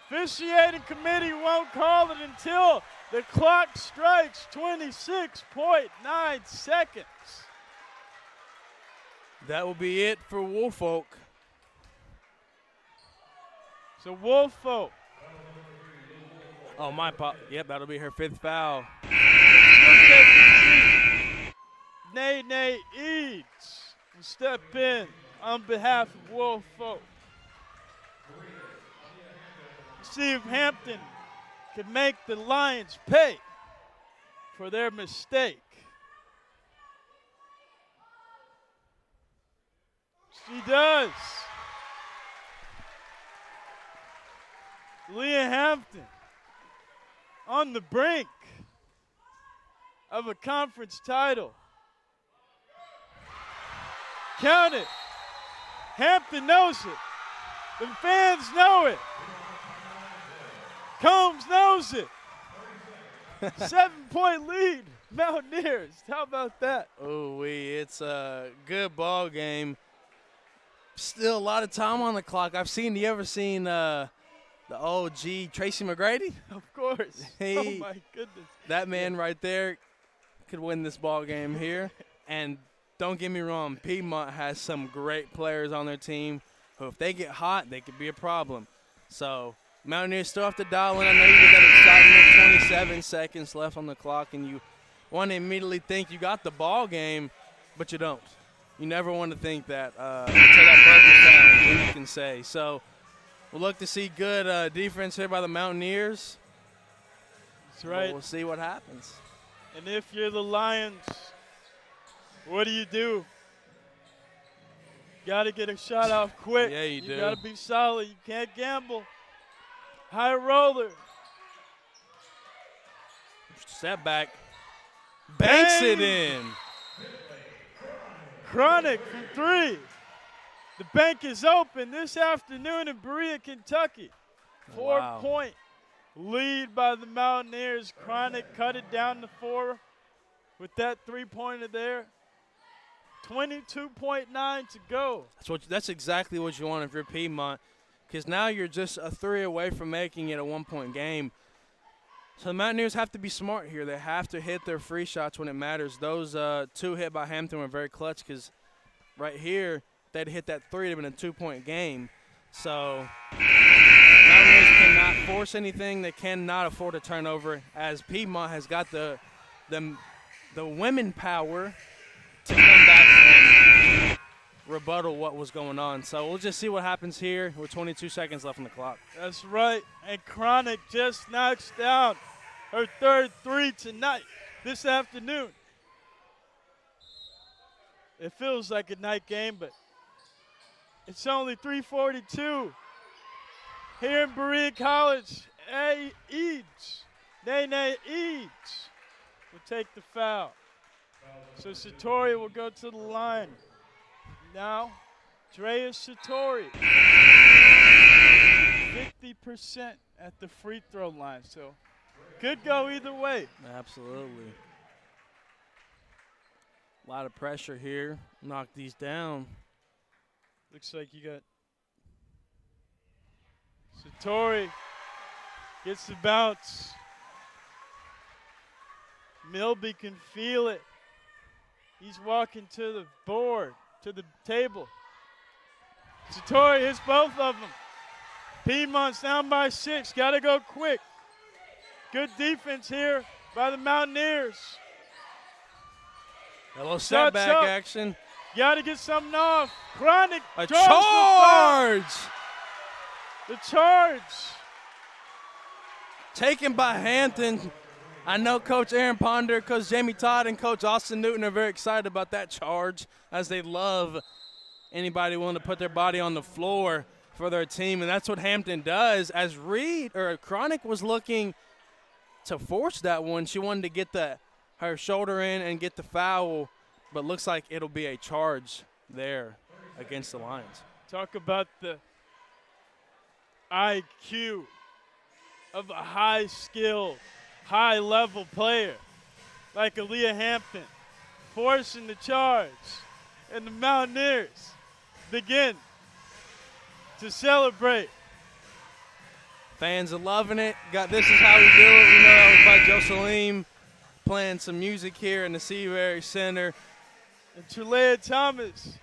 officiating committee won't call it until the clock strikes 26.9 seconds. That will be it for Woolfolk. So Woolfolk Oh, my pop. Yep, that'll be her 5th foul. She'll take the seat. Nene Eads will step in on behalf of Woolfolk. See if Hampton can make the Lions pay for their mistake. She does. Leah Hampton on the brink of a conference title. Count it. Hampton knows it. The fans know it. Combs knows it. 7-point lead, Mountaineers. How about that? Oh, it's a good ball game. Still a lot of time on the clock. You ever seen the OG Tracy McGrady? Of course. Oh, my goodness. That man right there could win this ball game here. And don't get me wrong, Piedmont has some great players on their team who, if they get hot, they could be a problem. So Mountaineers still have to dial in. I know you get that excitement, 27 seconds left on the clock, and you want to immediately think you got the ball game, but you don't. You never want to think that until that buzzer sounds, then you can say. So we'll look to see good defense here by the Mountaineers. That's right. We'll see what happens. And if you're the Lions, what do? Got to get a shot off quick. Yeah, you do. You got to be solid. You can't gamble. High roller. Step back. Banks it in. Chronic from 3. The bank is open this afternoon in Berea, Kentucky. 4-point lead by the Mountaineers. Chronic cut it down to 4 with that 3-pointer there. 22.9 to go. That's exactly what you want if you're Piedmont, because now you're just a 3 away from making it a 1-point game. So the Mountaineers have to be smart here. They have to hit their free shots when it matters. Those 2 hit by Hampton were very clutch, because right here, they'd hit that 3, it would have been a 2-point game. So Mountaineers cannot force anything. They cannot afford a turnover, as Piedmont has got the women power to come back and rebuttal what was going on. So we'll just see what happens here with 22 seconds left on the clock. That's right. And Chronic just knocks down her 3rd 3 tonight, this afternoon. It feels like a night game, but it's only 3:42. Here in Berea College, Nene Eads will take the foul. So Satori will go to the line. Now, Drea Satori, 50% at the free throw line. So could go either way. Absolutely. A lot of pressure here. Knock these down. Looks like you got Satori gets the bounce. Milby can feel it. He's walking to the board, to the table. Satori hits both of them. Piedmont's down by 6. Got to go quick. Good defense here by the Mountaineers. A little setback action. Got to get something off. Chronic A draws charge. The charge. Taken by Hampton. I know Coach Aaron Ponder, Coach Jamie Todd, and Coach Austin Newton are very excited about that charge, as they love anybody willing to put their body on the floor for their team, and that's what Hampton does. As Chronic was looking to force that one, she wanted to get her shoulder in and get the foul, but looks like it'll be a charge there against the Lions. Talk about the IQ of a high-skill, high-level player like Aaliyah Hampton, forcing the charge, and the Mountaineers begin to celebrate. Fans are loving it. This is how we do it. We know that was by Joe Salim playing some music here in the Seabury Center. And Trelea Thomas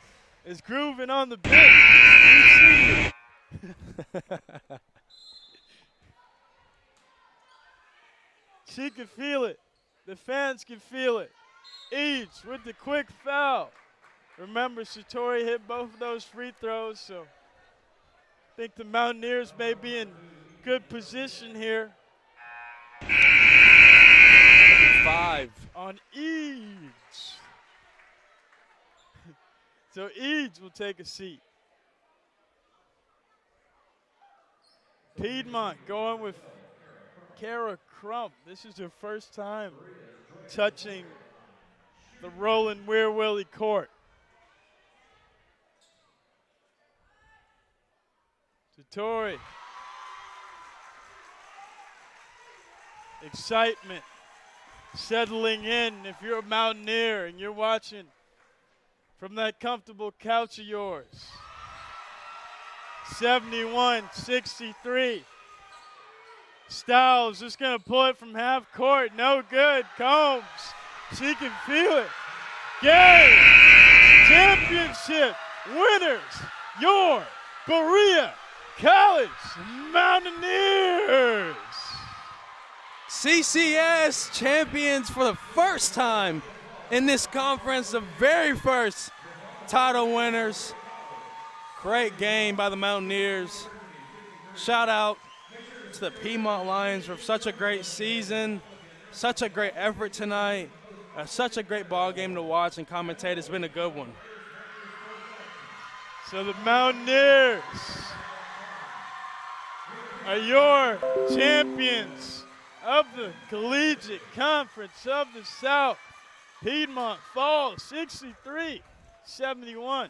is grooving on the bench. She can feel it. The fans can feel it. Eads with the quick foul. Remember, Satori hit both of those free throws, so I think the Mountaineers may be in good position here. 5 on Eads. So Eads will take a seat. Piedmont going with Kara Crump. This is her first time touching the Roland Weir-Willie court. Satori. Excitement settling in if you're a Mountaineer and you're watching from that comfortable couch of yours. 71-63. Styles just going to pull it from half court. No good. Combs. She can feel it. Game. Championship winners. Your Berea College Mountaineers. CCS champions for the first time in this conference, the very first title winners. Great game by the Mountaineers. Shout out to the Piedmont Lions for such a great season, such a great effort tonight, such a great ball game to watch and commentate. It's been a good one. So the Mountaineers are your champions of the Collegiate Conference of the South. Piedmont falls 63-71.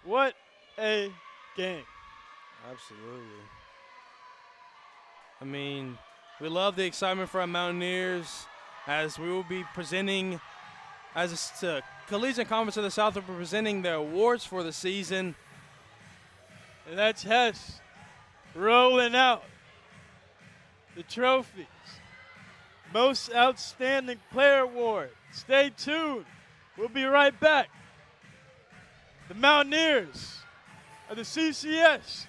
What a game. Absolutely. I mean, we love the excitement for our Mountaineers as we will be presenting, as the Collegiate Conference of the South will be presenting their awards for the season. And that's Hess rolling out the trophies. Most Outstanding Player Award. Stay tuned. We'll be right back. The Mountaineers are the CCS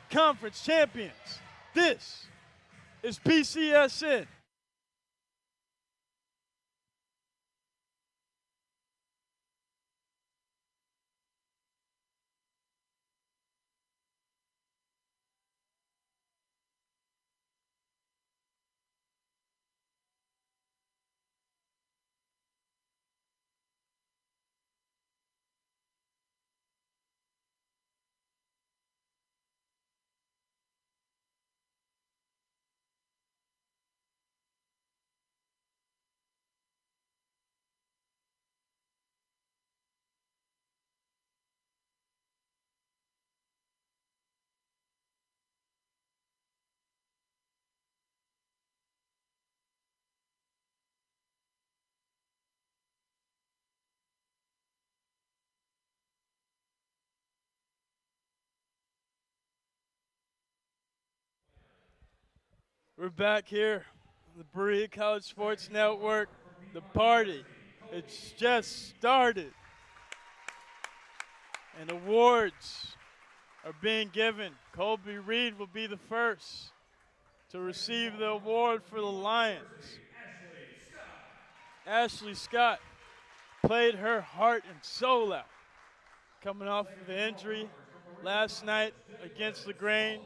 Conference champions. This is PCSN. We're back here on the Berea College Sports Network. The party, it's just started. And awards are being given. Colby Reed will be the first to receive the award for the Lions. Ashley Scott played her heart and soul out, coming off of an injury last night against LaGrange.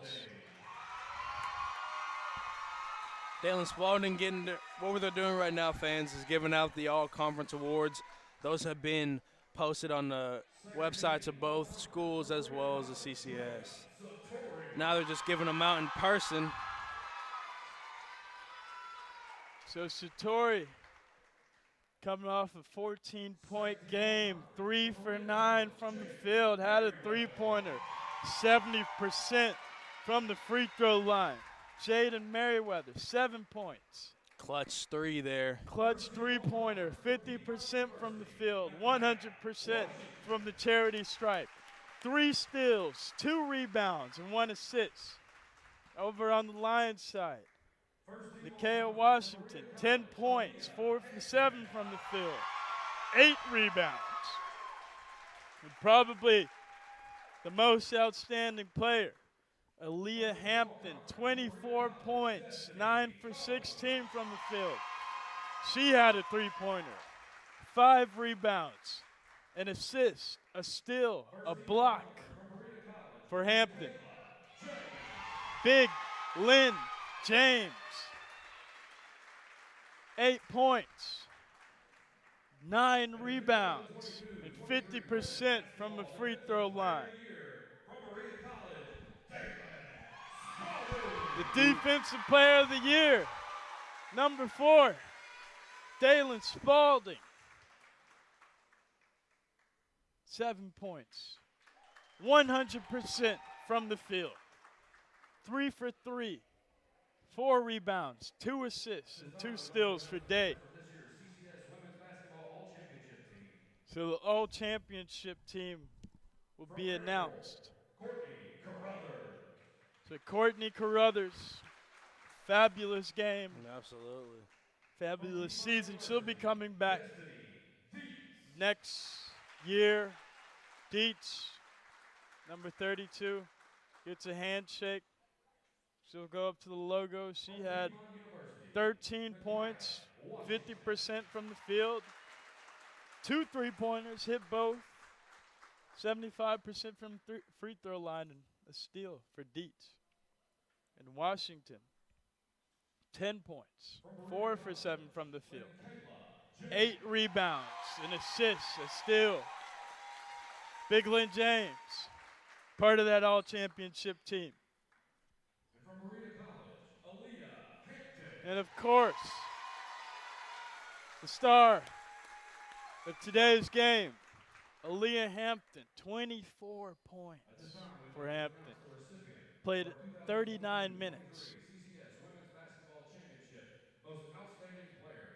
Dalen Spalding getting what they're doing right now, fans, is giving out the all-conference awards. Those have been posted on the websites of both schools as well as the CCS. Now they're just giving them out in person. So Satori coming off a 14-point game, 3 for 9 from the field, had a three-pointer, 70% from the free throw line. Jaden Merriweather, 7 points. Clutch 3 there. Clutch three-pointer, 50% from the field, 100% from the charity stripe. 3 steals, 2 rebounds, and 1 assist. Over on the Lions side, Nikia Washington, 10 points, 4 for 7 from the field, 8 rebounds. And probably the most outstanding player Aaliyah Hampton, 24 points, 9 for 16 from the field. She had a three-pointer, 5 rebounds, an assist, a steal, a block for Hampton. Big Lynn James, 8 points, 9 rebounds, and 50% from the free throw line. The defensive player of the year, number 4, Dalen Spalding, 7 points, 100% from the field, 3 for 3, 4 rebounds, 2 assists, and 2 steals for Day. So the All Championship team will be announced. So Courtney Carruthers, fabulous game. Absolutely. Fabulous season. She'll be coming back next year. Dietz, number 32, gets a handshake. She'll go up to the logo. She had 13 points, 50% from the field. 2 3-pointers, hit both. 75% from free throw line and a steal for Dietz. And Washington, 10 points, 4 for 7 from the field. 8 rebounds, an assist, a steal. Big Lynn James, part of that all-championship team. And of course, the star of today's game, Aaliyah Hampton, 24 points for Hampton. Played 39 minutes.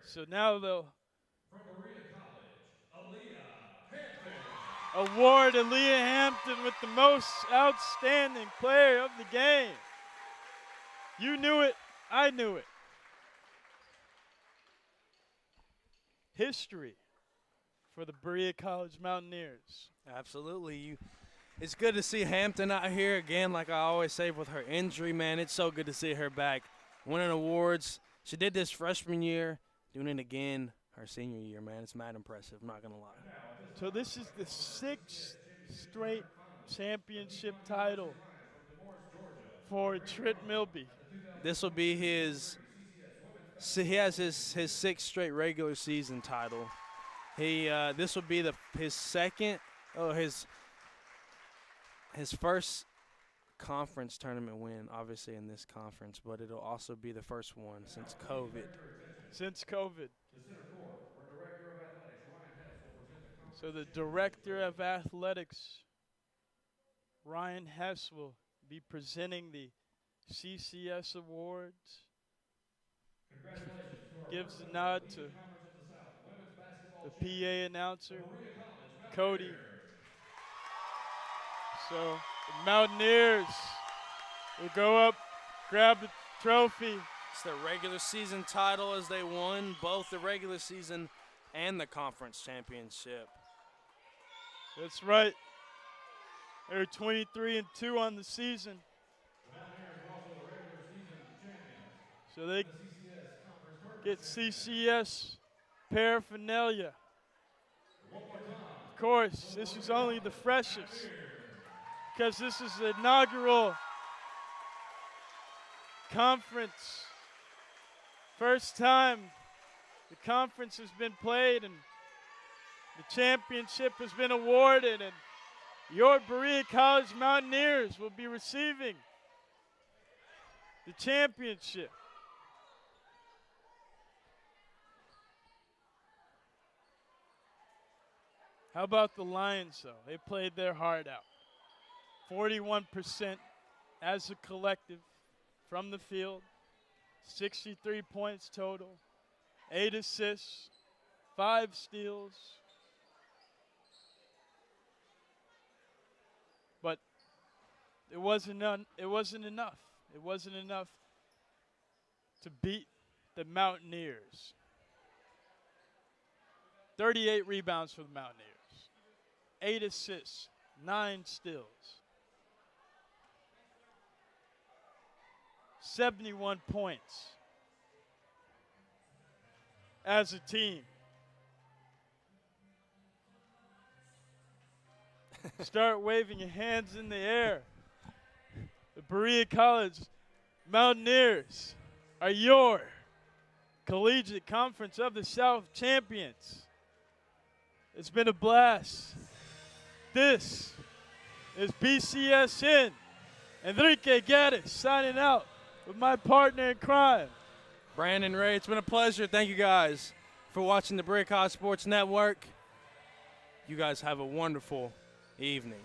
So now they'll award Aaliyah Hampton with the most outstanding player of the game. You knew it, I knew it. History for the Berea College Mountaineers. Absolutely. It's good to see Hampton out here again, like I always say with her injury, man. It's so good to see her back winning awards. She did this freshman year, doing it again her senior year, man. It's mad impressive, I'm not going to lie. So this is the 6th straight championship title for Trent Milby. This will be his – he has his 6th straight regular season title. This will be his second – his first conference tournament win, obviously in this conference, but it'll also be the first one since COVID. Since COVID. So the Director of Athletics, Ryan Hess, will be presenting the CCS awards. Gives a nod to the PA announcer, Cody. So the Mountaineers will go up, grab the trophy. It's their regular season title as they won both the regular season and the conference championship. That's right. They're 23-2 on the season. So they get CCS paraphernalia. Of course, this is only the freshest because this is the inaugural conference. First time the conference has been played and the championship has been awarded, and your Berea College Mountaineers will be receiving the championship. How about the Lions, though? They played their heart out. 41% as a collective from the field, 63 points total, 8 assists, 5 steals. But it wasn't enough. It wasn't enough to beat the Mountaineers. 38 rebounds for the Mountaineers. 8 assists, 9 steals. 71 points as a team. Start waving your hands in the air. The Berea College Mountaineers are your Collegiate Conference of the South champions. It's been a blast. This is BCSN. Enrique Gaddis signing out with my partner in crime, Brandon Ray. It's been a pleasure. Thank you guys for watching the Berea College Sports Network. You guys have a wonderful evening.